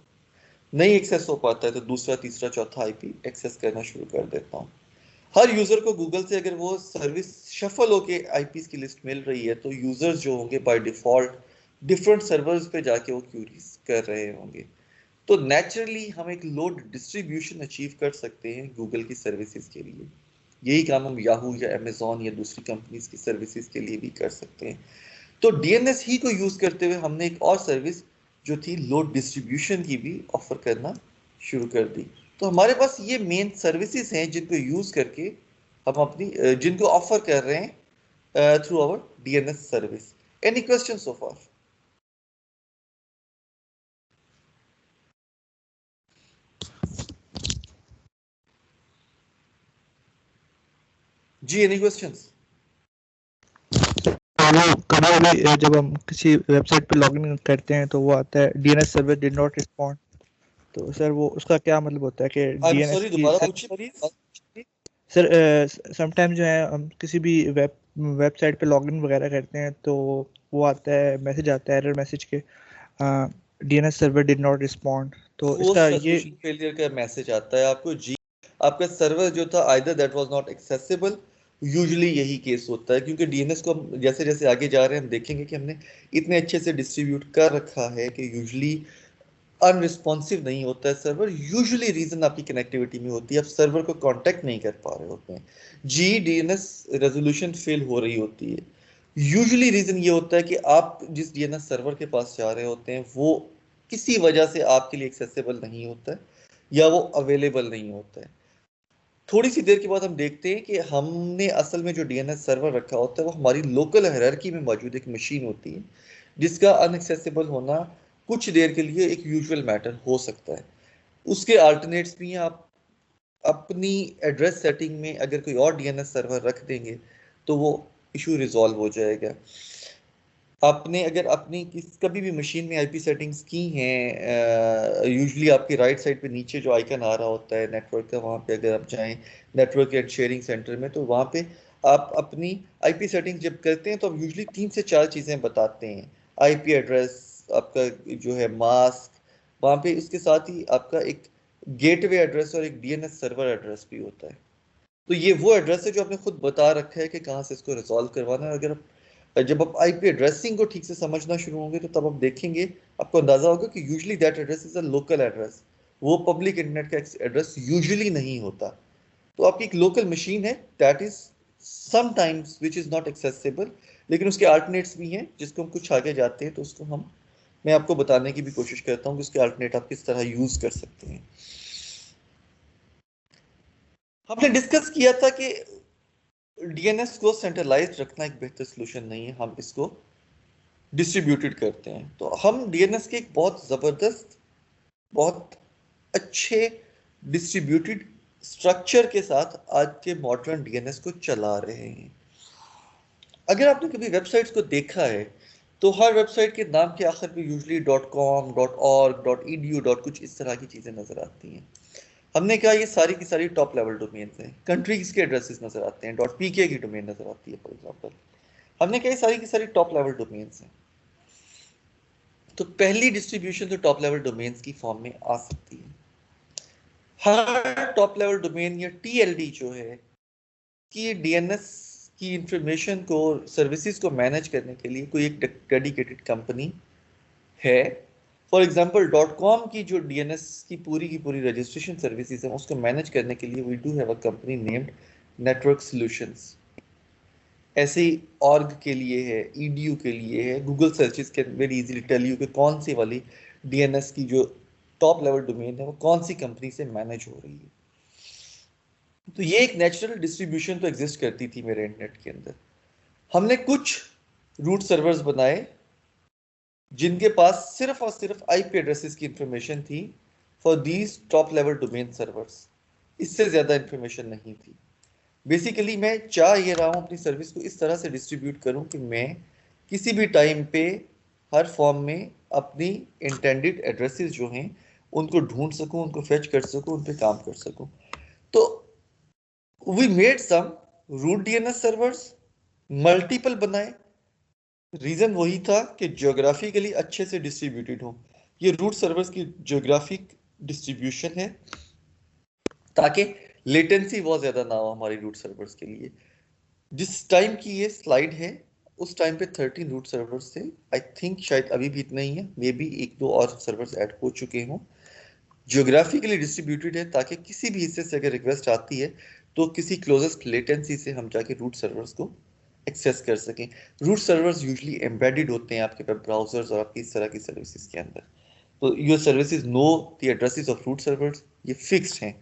नहीं एक्सेस हो पाता है तो दूसरा तीसरा चौथा आईपी एक्सेस करना शुरू कर देता हूँ। हर यूजर को गूगल से अगर वो सर्विस शफल होके आईपीस की लिस्ट मिल रही है तो यूजर्स जो होंगे बाय डिफॉल्ट डिफरेंट सर्वर्स पे जाके वो क्यूरीज कर रहे होंगे। तो नेचुरली हम एक लोड डिस्ट्रीब्यूशन अचीव कर सकते हैं गूगल की सर्विसेज के लिए। यही काम हम याहू या अमेजोन या दूसरी कंपनीज की सर्विसेज के लिए भी कर सकते हैं। तो डीएनएस ही को यूज करते हुए हमने एक और सर्विस जो थी लोड डिस्ट्रीब्यूशन की भी ऑफर करना शुरू कर दी। तो हमारे पास ये मेन सर्विसेज हैं जिनको यूज करके हम अपनी जिनको ऑफर कर रहे हैं through our DNS service. Any questions so far? Ji, any questions? वो कभी जब हम किसी वेबसाइट पे लॉगिन करते हैं तो वो आता है DNS server did not respond, तो सर वो उसका क्या मतलब होता है कि I'm DNS sorry, की दोबारा पूछिए प्लीज। सर समटाइम जो है हम किसी भी वेबसाइट पे लॉगिन वगैरह करते हैं तो वो आता है, मैसेज आता है, एरर मैसेज के DNS server did not respond, तो इसका ये सोल्यूशन फेलियर का मैसेज आता है आपको। जी, आपका सर्वर जो था either that was not accessible, usually यही केस होता है, क्योंकि डीएनएस को हम जैसे जैसे आगे जा रहे हैं हम देखेंगे कि हमने इतने अच्छे से डिस्ट्रीब्यूट कर रखा है कि यूजुअली अनरिस्पॉन्सिव नहीं होता है सर्वर। यूजुअली रीजन आपकी कनेक्टिविटी में होती है, आप सर्वर को कांटेक्ट नहीं कर पा रहे होते हैं। जी, डीएनएस रेजोल्यूशन फेल हो रही होती है। यूजुअली रीजन ये होता है कि आप जिस डीएनएस सर्वर के पास जा रहे होते हैं वो किसी वजह से आपके लिए एक्सेसिबल नहीं होता है या वो अवेलेबल नहीं होता है। थोड़ी सी देर के बाद हम देखते हैं कि हमने असल में जो डीएनएस सर्वर रखा होता है वो हमारी लोकल हायरार्की में मौजूद एक मशीन होती है जिसका अनएक्सेसिबल होना कुछ देर के लिए एक यूजुअल मैटर हो सकता है। उसके अल्टरनेट्स भी हैं। आप अपनी एड्रेस सेटिंग में अगर कोई और डीएनएस सर्वर रख देंगे तो वो इशू रिजॉल्व हो जाएगा। आपने अगर अपनी कभी भी मशीन में आईपी सेटिंग्स की हैं, यूजुअली आपकी राइट साइड पे नीचे जो आइकन आ रहा होता है नेटवर्क का, वहाँ पे अगर आप जाएं नेटवर्क एंड शेयरिंग सेंटर में, तो वहाँ पे आप अपनी आईपी सेटिंग्स जब करते हैं तो आप यूजुअली 3 से 4 चीज़ें बताते हैं। आईपी एड्रेस, आपका जो है मास्क, वहाँ पे उसके साथ ही आपका एक गेटवे एड्रेस और एक डीएनएस सर्वर एड्रेस भी होता है। तो ये वो एड्रेस है जो आपने खुद बता रखा है कि कहाँ से इसको रिजॉल्व करवाना है। अगर जब आप आईपी एड्रेसिंग को ठीक से समझना शुरू होंगे तो तब आप देखेंगे, आपको अंदाजा होगा कि usually that address is a local address. वो पब्लिक इंटरनेट का एड्रेस यूजुअली नहीं होता। तो आपकी एक लोकल मशीन है that is sometimes which is not accessible, लेकिन उसके अल्टरनेट्स भी हैं जिसको हम कुछ आगे जाते हैं तो उसको मैं आपको बताने की भी कोशिश करता हूँ कि उसके अल्टरनेट आप किस तरह यूज कर सकते हैं। हमने डिस्कस किया था कि डीएनएस को सेंट्रलाइज्ड रखना एक बेहतर सोल्यूशन नहीं है, हम इसको डिस्ट्रीब्यूटेड करते हैं। तो हम डीएनएस के एक बहुत ज़बरदस्त, बहुत अच्छे डिस्ट्रीब्यूटेड स्ट्रक्चर के साथ आज के मॉडर्न डीएनएस को चला रहे हैं। अगर आपने कभी वेबसाइट्स को देखा है तो हर वेबसाइट के नाम के आखिर पे यूजुअली .com, .org, .edu, कुछ इस तरह की चीज़ें नज़र आती हैं। हमने कहा ये सारी की सारी टॉप लेवल डोमेन्स हैं। कंट्रीज के एड्रेसेस नज़र आते हैं, .pk की डोमेन नज़र आती है फॉर एग्जांपल। हमने कहा ये सारी की सारी टॉप लेवल डोमेन्स हैं। तो पहली डिस्ट्रीब्यूशन तो टॉप लेवल डोमेन्स की फॉर्म में आ सकती है। हर टॉप लेवल डोमेन या टीएलडी जो है कि डीएनएस की इंफॉर्मेशन को, सर्विसेज को मैनेज करने के लिए कोई एक डेडिकेटेड कंपनी है। फॉर एग्जांपल .com की जो डीएनएस की पूरी रजिस्ट्रेशन सर्विसेज है उसको मैनेज करने के लिए we do have a company named network solutions. ऐसे ही ऑर्ग के लिए है, ईडीयू के लिए है। Google searches can very easily tell you कि कौन सी वाली डीएनएस की जो टॉप लेवल डोमेन है वो कौन सी कंपनी से मैनेज हो रही है। तो ये एक नेचुरल डिस्ट्रीब्यूशन तो एग्जिस्ट करती थी मेरे इंटरनेट के अंदर। हमने कुछ रूट सर्वर्स बनाए जिनके पास सिर्फ और सिर्फ आईपी एड्रेसेस की इंफॉर्मेशन थी for these top level domain servers. इससे ज्यादा इंफॉर्मेशन नहीं थी। बेसिकली मैं चाह ये रहा हूँ अपनी सर्विस को इस तरह से डिस्ट्रीब्यूट करूँ कि मैं किसी भी टाइम पे हर फॉर्म में अपनी इंटेंडेड एड्रेसेस जो हैं उनको ढूंढ सकूँ, उनको फेच कर सकूँ, उन पे काम कर सकूँ। तो we made some root DNS servers, multiple बनाए। रीजन वही था कि ज्योग्राफिकली अच्छे से डिस्ट्रीब्यूटेड हो। ये रूट सर्वर्स की ज्योग्राफिक डिस्ट्रीब्यूशन है ताकि लेटेंसी बहुत ज्यादा ना हो हमारी रूट सर्वर्स के लिए। जिस टाइम की ये स्लाइड है उस टाइम पे 13 रूट सर्वर्स थे। आई थिंक शायद अभी भी इतना ही है, मे बी एक दो और सर्वर्स ऐड हो चुके हों। ज्योग्राफिकली डिस्ट्रीब्यूटेड है ताकि किसी भी हिस्से से अगर रिक्वेस्ट आती है तो किसी क्लोजेस्ट लेटेंसी से हम जाके रूट सर्वर्स को एक्सेस कर सकें। रूट सर्वर्स यूजुअली एम्बेडेड होते हैं आपके वेब ब्राउजर्स और आपकी इस तरह की सर्विसेज के अंदर। तो your services know the addresses of root servers, ये फिक्स्ड हैं।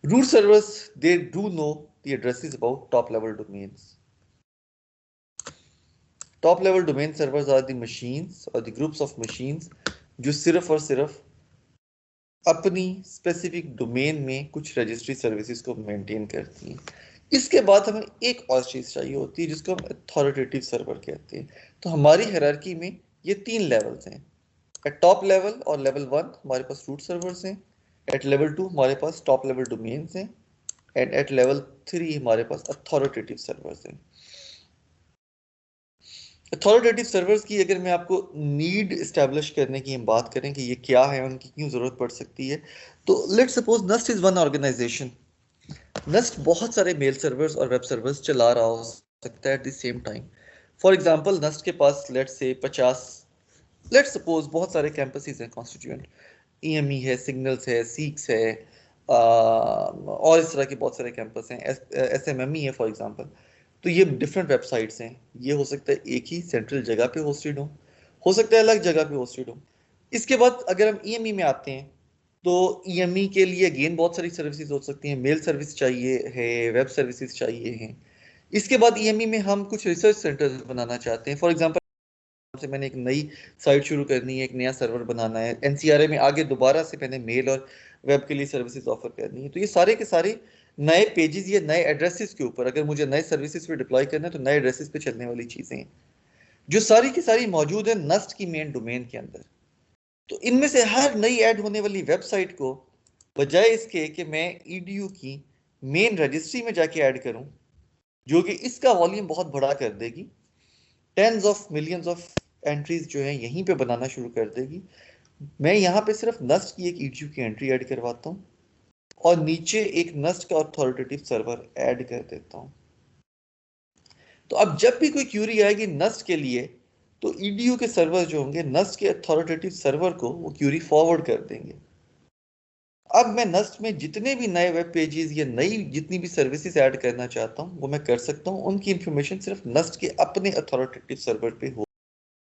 Root servers, they do know the addresses about top level domains. Top level domain servers are the machines और द ग्रुप्स ऑफ मशीन्स जो सिर्फ और सिर्फ अपनी स्पेसिफिक डोमेन में कुछ रजिस्ट्री सर्विसेज को मेंटेन करती हैं। इसके बाद हमें एक और चीज चाहिए होती है जिसको हम अथॉरिटेटिव सर्वर कहते हैं। तो हमारी हायरार्की में ये 3 लेवल्स हैं। एट टॉप लेवल और लेवल 1 हमारे पास रूट सर्वर्स हैं, एट लेवल 2 हमारे पास टॉप लेवल डोमेन्स हैं, एंड एट लेवल 3 हमारे पास अथॉरिटेटिव सर्वर्स हैं। अथॉरिटेटिव सर्वर्स की अगर मैं आपको नीड इस्टेब्लिश करने की हम बात करें कि ये क्या है, उनकी क्यों जरूरत पड़ सकती है, तो let's suppose NUST is one organisation. NUST बहुत सारे मेल सर्वर्स और वेब सर्वर्स चला रहा हो सकता है at the same time. For example NUST के पास लेट्स से 50 लेट्स सपोज बहुत सारे कैंपसेस हैं कॉन्स्टिट्यूएंट, ईएमई है, सिग्नल्स है, सीक्स है, और इस तरह के बहुत सारे कैंपस हैं, एसएमएमई है फॉर एग्जांपल। तो ये डिफरेंट वेबसाइट्स हैं। ये हो सकता है एक ही सेंट्रल जगह पे होस्टेड हो सकता है अलग जगह पे होस्टेड हो। इसके बाद अगर हम ईएमई में आते हैं तो ईएमई के लिए अगेन बहुत सारी सर्विसेज हो सकती हैं, मेल सर्विस चाहिए है, वेब सर्विसेज चाहिए हैं। इसके बाद ईएमई में हम कुछ रिसर्च सेंटर्स बनाना चाहते हैं। फॉर एग्जांपल से मैंने एक नई साइट शुरू करनी है, एक नया सर्वर बनाना है, एनसीआरए में आगे दोबारा से मैंने मेल और वेब के लिए सर्विसेज ऑफर करनी है। तो ये सारे के सारे नए पेजेस या नए एड्रेसेस के ऊपर अगर मुझे नए सर्विसेज पे डिप्लॉय करना है तो नए एड्रेसेस पे चलने वाली चीजें हैं जो सारी की सारी मौजूद है नस्ट की मेन डोमेन के अंदर। तो इनमें से हर नई ऐड होने वाली वेबसाइट को बजाय इसके कि मैं ईडीयू की मेन रजिस्ट्री में जाके ऐड करूं जो कि इसका वॉल्यूम बहुत बड़ा कर देगी, tens of millions of entries जो है यहीं पे बनाना शुरू कर देगी, मैं यहाँ पे सिर्फ नस्ट की एक ईडीयू की एंट्री ऐड करवाता हूँ और नीचे एक नस्ट का अथॉरिटेटिव सर्वर ऐड कर देता हूँ। तो अब जब भी कोई क्यूरी आएगी नस्ट के लिए तो ईडीयू के सर्वर जो होंगे नस्ट के अथॉरिटेटिव सर्वर को वो क्यूरी फॉरवर्ड कर देंगे। अब मैं नस्ट में जितने भी नए वेब पेजेस या नई जितनी भी सर्विसेज ऐड करना चाहता हूँ वो मैं कर सकता हूँ। उनकी इंफॉर्मेशन सिर्फ नस्ट के अपने अथॉरिटेटिव सर्वर पे हो।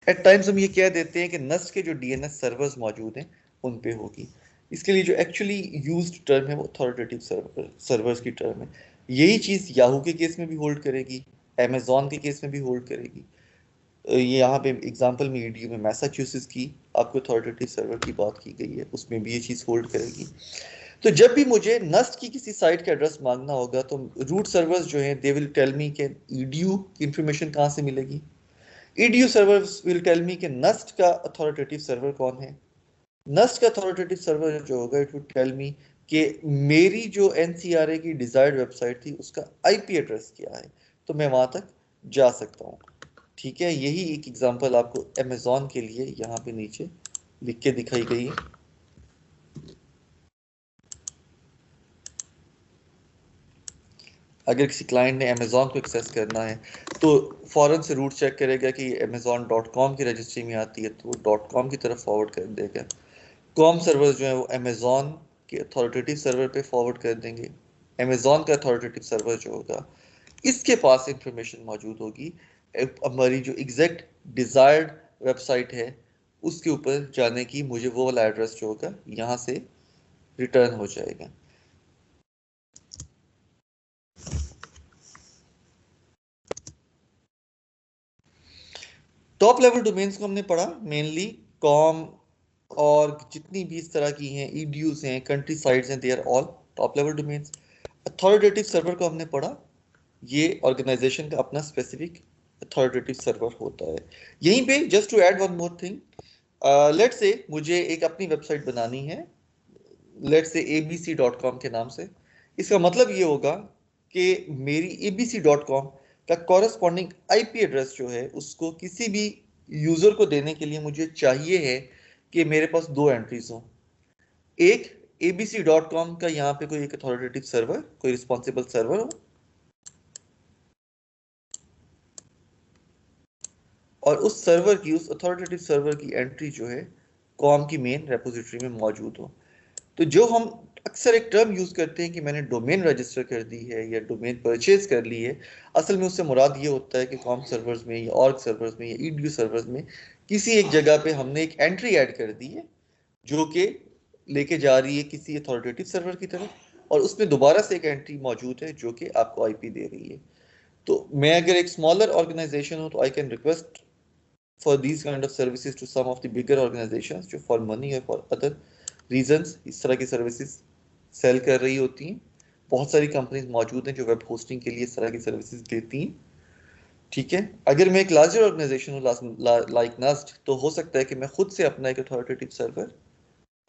एट टाइम्स हम ये कह देते हैं कि नस्ट के जो डीएनएस सर्वर्स मौजूद हैं उन पे होगी। इसके लिए जो एक्चुअली यूज्ड टर्म है वो अथॉरिटेटिव सर्वर्स की टर्म है। यही चीज़ याहू के केस में भी होल्ड करेगी, अमेजॉन के केस में भी होल्ड करेगी। ये यहाँ पे एग्जांपल में ईडीयू में मैसाचुसेट्स की आपको अथॉरिटेटिव सर्वर की बात की गई है, उसमें भी ये चीज़ होल्ड करेगी। तो जब भी मुझे नस्ट की किसी साइट का एड्रेस मांगना होगा तो रूट सर्वर्स जो हैं दे विल टेल मी कि ईडीयू की इंफॉर्मेशन कहाँ से मिलेगी। EDU servers will tell me कि नस्ट का अथॉरिटेटिव सर्वर कौन है। नस्ट का अथॉरिटेटिव सर्वर जो होगा इट वुड टेल मी कि मेरी जो एनसीआरए की डिजायर्ड वेबसाइट थी उसका आईपी एड्रेस क्या है, तो मैं वहां तक जा सकता हूँ। ठीक है, यही एक एग्जांपल आपको अमेजॉन के लिए यहाँ पे नीचे लिख के दिखाई गई है। अगर किसी क्लाइंट ने अमेजॉन को एक्सेस करना है तो फौरन से रूट चेक करेगा कि amazon.com की रजिस्ट्री में आती है तो वो .com की तरफ फॉरवर्ड कर देगा। कॉम सर्वर जो है वो अमेजॉन के अथॉरिटेटिव सर्वर पे फॉरवर्ड कर देंगे। अमेजॉन का अथॉरिटेटिव सर्वर जो होगा इसके पास इंफॉर्मेशन मौजूद होगी, हमारी जो एग्जैक्ट डिजायर्ड वेबसाइट है उसके ऊपर जाने की, मुझे वो वाला एड्रेस जो होगा यहाँ से रिटर्न हो जाएगा। टॉप लेवल डोमेन्स को हमने पढ़ा, मेनली कॉम और जितनी भी इस तरह की हैं, ईडीयूज हैं, कंट्री साइट्स हैं, they are all top level domains. Authoritative server को हमने पढ़ा, ये ऑर्गेनाइजेशन का अपना स्पेसिफिक अथॉरिटेटिव सर्वर होता है। यहीं पे just to add one more thing, let's say मुझे एक अपनी वेबसाइट बनानी है, लेट्स से abc.com के नाम से। इसका मतलब ये होगा कि मेरी abc.com का कॉरेस्पॉन्डिंग आईपी एड्रेस जो है उसको किसी भी यूजर को देने के लिए मुझे चाहिए है कि मेरे पास 2 एंट्रीज हो। एक abc.com का यहाँ पे कोई एक अथॉरिटेटिव सर्वर, कोई रिस्पॉन्सिबल सर्वर हो, और उस सर्वर की, उस अथॉरिटेटिव सर्वर की एंट्री जो है कॉम की मेन रेपोजिटरी में मौजूद हो। तो जो हम अक्सर एक टर्म यूज करते हैं कि मैंने डोमेन रजिस्टर कर दी है या डोमेन परचेज कर ली है, असल में उससे मुराद ये होता है कि कॉम सर्वर्स में या ऑर्ग सर्वर्स में या ईडीयू सर्वर्स में किसी एक जगह पे हमने एक एंट्री ऐड कर दी है जो कि लेके जा रही है किसी अथॉरिटेटिव सर्वर की तरफ, और उसमें दोबारा से एक एंट्री मौजूद है जो कि आपको आईपी दे रही है। तो मैं अगर एक स्मॉलर ऑर्गेनाइजेशन हूँ तो I can request for these kind of services to some of the bigger organizations जो for money or for other reasons इस तरह की services sell कर रही होती हैं। बहुत सारी कंपनीज मौजूद हैं जो वेब होस्टिंग के लिए इस तरह की सर्विसेज देती हैं। ठीक है, अगर मैं एक लार्जर ऑर्गेनाइजेशन हूँ लाइक नस्ट, तो हो सकता है कि मैं खुद से अपना एक अथॉरिटेटिव सर्वर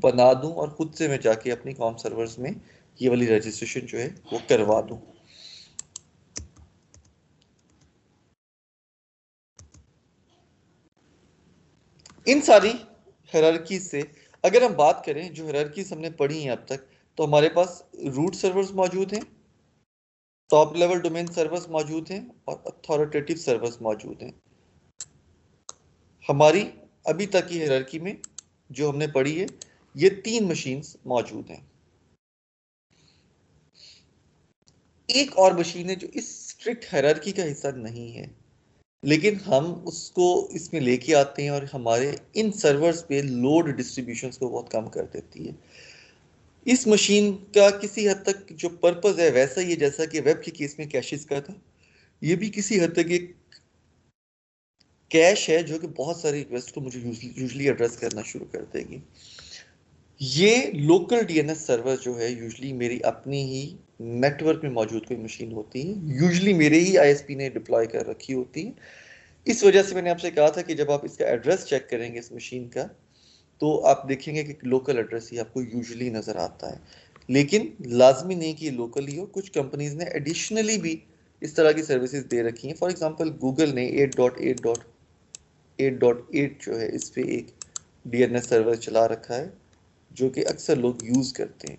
बना दूं और खुद से मैं जाके अपनी कॉम सर्वर्स में ये वाली रजिस्ट्रेशन जो है वो करवा दूं। इन सारी हायरार्की से अगर हम बात करें, जो हायरार्कीज हमने पढ़ी हैं अब तक, तो हमारे पास रूट सर्वर्स मौजूद हैं, टॉप लेवल डोमेन सर्वर्स मौजूद हैं और अथॉरिटेटिव सर्वर्स मौजूद हैं। हमारी अभी तक की हायरार्की में जो हमने पढ़ी है, ये 3 मशीन्स मौजूद हैं। एक और मशीन है जो इस स्ट्रिक्ट हायरार्की का हिस्सा नहीं है, लेकिन हम उसको इसमें लेके आते हैं और हमारे इन सर्वर्स पे लोड डिस्ट्रीब्यूशंस को बहुत कम कर देती है। इस मशीन का किसी हद तक जो पर्पस है वैसा ही है जैसा कि वेब के केस में कैशेस का था। ये भी किसी हद तक एक कैश है जो कि बहुत सारी रिक्वेस्ट को मुझे यूजुअली एड्रेस करना शुरू कर देगी। ये लोकल डीएनएस सर्वर जो है यूजुअली मेरी अपनी ही नेटवर्क में मौजूद कोई मशीन होती है, यूजुअली मेरे ही आईएसपी ने डिप्लॉय कर रखी होती है। इस वजह से मैंने आपसे कहा था कि जब आप इसका एड्रेस चेक करेंगे इस मशीन का, तो आप देखेंगे कि लोकल एड्रेस ही आपको यूजुअली नजर आता है, लेकिन लाजमी नहीं कि ये लोकल ही हो। कुछ कंपनीज ने एडिशनली भी इस तरह की सर्विसेज दे रखी हैं। फॉर एग्जांपल गूगल ने 8.8.8 जो है इस पे एक डीएनएस सर्वर चला रखा है जो कि अक्सर लोग यूज करते हैं।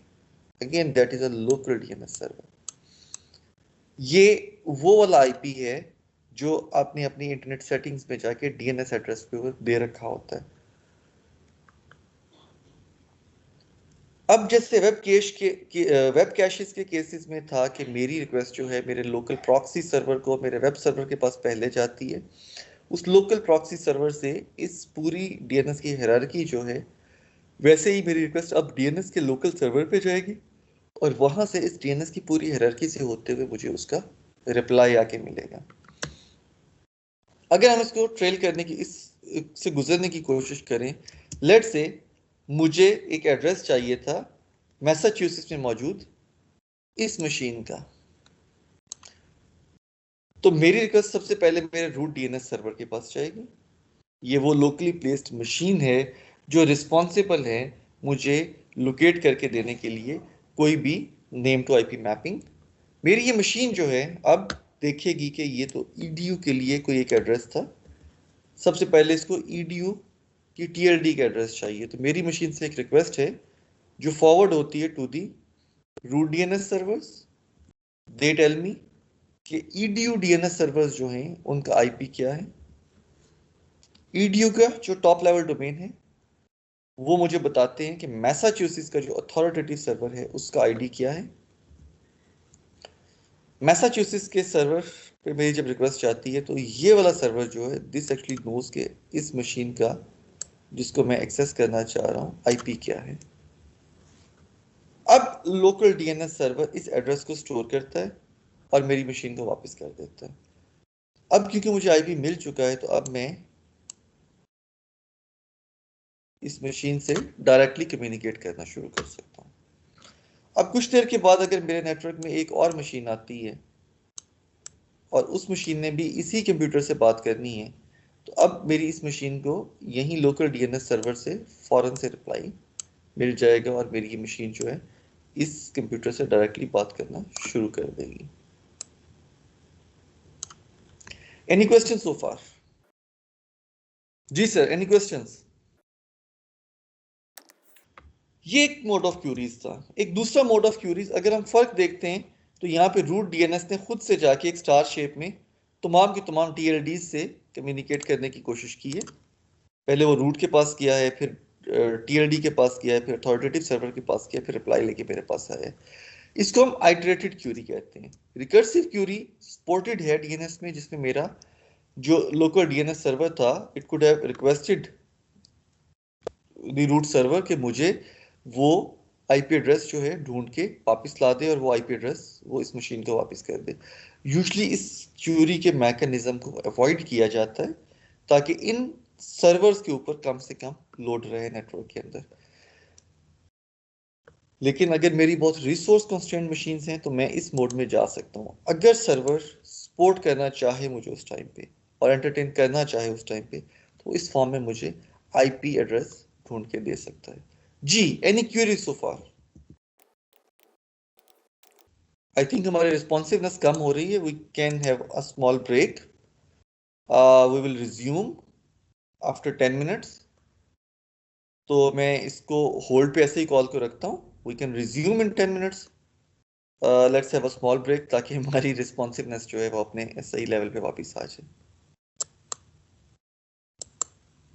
Again that is a local DNS server. ये वो वाला आईपी है जो आपने अपनी इंटरनेट सेटिंग्स में जाके डीएनएस एड्रेस पे दे रखा होता है। अब जैसे वेब कैशेस के केसेस में था कि मेरी रिक्वेस्ट जो है मेरे लोकल प्रॉक्सी सर्वर को मेरे वेब सर्वर के पास पहले जाती है, उस लोकल प्रॉक्सी सर्वर से इस पूरी डीएनएस की हायरार्की जो है, वैसे ही मेरी रिक्वेस्ट अब डीएनएस के लोकल सर्वर पे जाएगी और वहां से इस डीएनएस की पूरी हायरार्की से होते हुए मुझे उसका रिप्लाई आके मिलेगा। अगर हम इसको ट्रेल करने की इससे गुजरने की कोशिश करें, लेट्स से मुझे एक एड्रेस चाहिए था मैसाचुसेट्स में मौजूद इस मशीन का, तो मेरी रिक्वेस्ट सबसे पहले मेरे रूट डीएनएस सर्वर के पास जाएगी। ये वो लोकली प्लेस्ड मशीन है जो रिस्पॉन्सिबल है मुझे लोकेट करके देने के लिए कोई भी नेम टू आईपी मैपिंग। मेरी ये मशीन जो है अब देखेगी कि ये तो ईडीयू के लिए कोई एक एड्रेस था, सबसे पहले इसको ईडीयू की टीएलडी का एड्रेस चाहिए। तो मेरी मशीन से एक रिक्वेस्ट है जो फॉरवर्ड होती है to the root DNS servers. They tell me कि ईडीयू डीएनएस सर्वर्स जो हैं उनका आईपी क्या है। ईडीयू का जो टॉप लेवल डोमेन है वो मुझे बताते हैं कि मैसाचुसेट्स का जो अथॉरिटेटिव सर्वर है उसका आईडी क्या है। मैसाचुसेट्स के सर्वर पे मेरी जब रिक्वेस्ट जाती है तो ये वाला सर्वर जो है दिस एक्चुअली नोज के इस मशीन का जिसको मैं एक्सेस करना चाह रहा हूँ आईपी क्या है। अब लोकल डीएनएस सर्वर इस एड्रेस को स्टोर करता है और मेरी मशीन को वापस कर देता है। अब क्योंकि मुझे आईपी मिल चुका है तो अब मैं इस मशीन से डायरेक्टली कम्युनिकेट करना शुरू कर सकता हूँ। अब कुछ देर के बाद अगर मेरे नेटवर्क में एक और मशीन आती है और उस मशीन ने भी इसी कंप्यूटर से बात करनी है, तो अब मेरी इस मशीन को यही लोकल डीएनएस सर्वर से फौरन से रिप्लाई मिल जाएगा और मेरी ये मशीन जो है इस कंप्यूटर से डायरेक्टली बात करना शुरू कर देगी। एनी क्वेश्चन सो फार? जी सर, एनी क्वेश्चंस? ये एक मोड ऑफ क्यूरीज था। एक दूसरा मोड ऑफ क्यूरीज, अगर हम फर्क देखते हैं तो यहाँ पे रूट डीएनएस ने खुद से जाके एक स्टार शेप में तमाम की तमाम टीएलडीज से कम्युनिकेट करने की कोशिश की है। पहले वो रूट के पास किया है, फिर टीएलडी के पास किया है, फिर अथॉरिटेटिव सर्वर के पास किया, फिर रिप्लाई लेके मेरे पास आया है। इसको हम आइटरेटेड क्यूरी कहते हैं। रिकर्सिव क्यूरी सपोर्टेड है डीएनएस में, जिसमें मेरा जो लोकल डीएनएस सर्वर था it could have requested the root server कि मुझे वो आईपी एड्रेस जो है ढूंढ के वापस ला दे और वो आईपी एड्रेस वो इस मशीन को वापस कर दे। यूजुअली इस क्यूरी के मैकेनिज्म को अवॉइड किया जाता है ताकि इन सर्वर्स के ऊपर कम से कम लोड रहे नेटवर्क के अंदर। लेकिन अगर मेरी बहुत रिसोर्स कंस्ट्रेंट मशीन्स हैं तो मैं इस मोड में जा सकता हूँ। अगर सर्वर सपोर्ट करना चाहे मुझे उस टाइम पे और एंटरटेन करना चाहे उस टाइम पे, तो इस फॉर्म में मुझे आईपी एड्रेस ढूंढ के दे सकता है। जी, any query so far? I think हमारी रिस्पॉन्सिवनेस कम हो रही है। We can have a small break. We will resume after 10 minutes. तो मैं इसको होल्ड पे ऐसे ही कॉल को रखता हूँ। We can resume in 10 minutes. Let's have a small break ताकि हमारी रिस्पॉन्सिवनेस जो है वो अपने सही लेवल पे वापस आ जाए।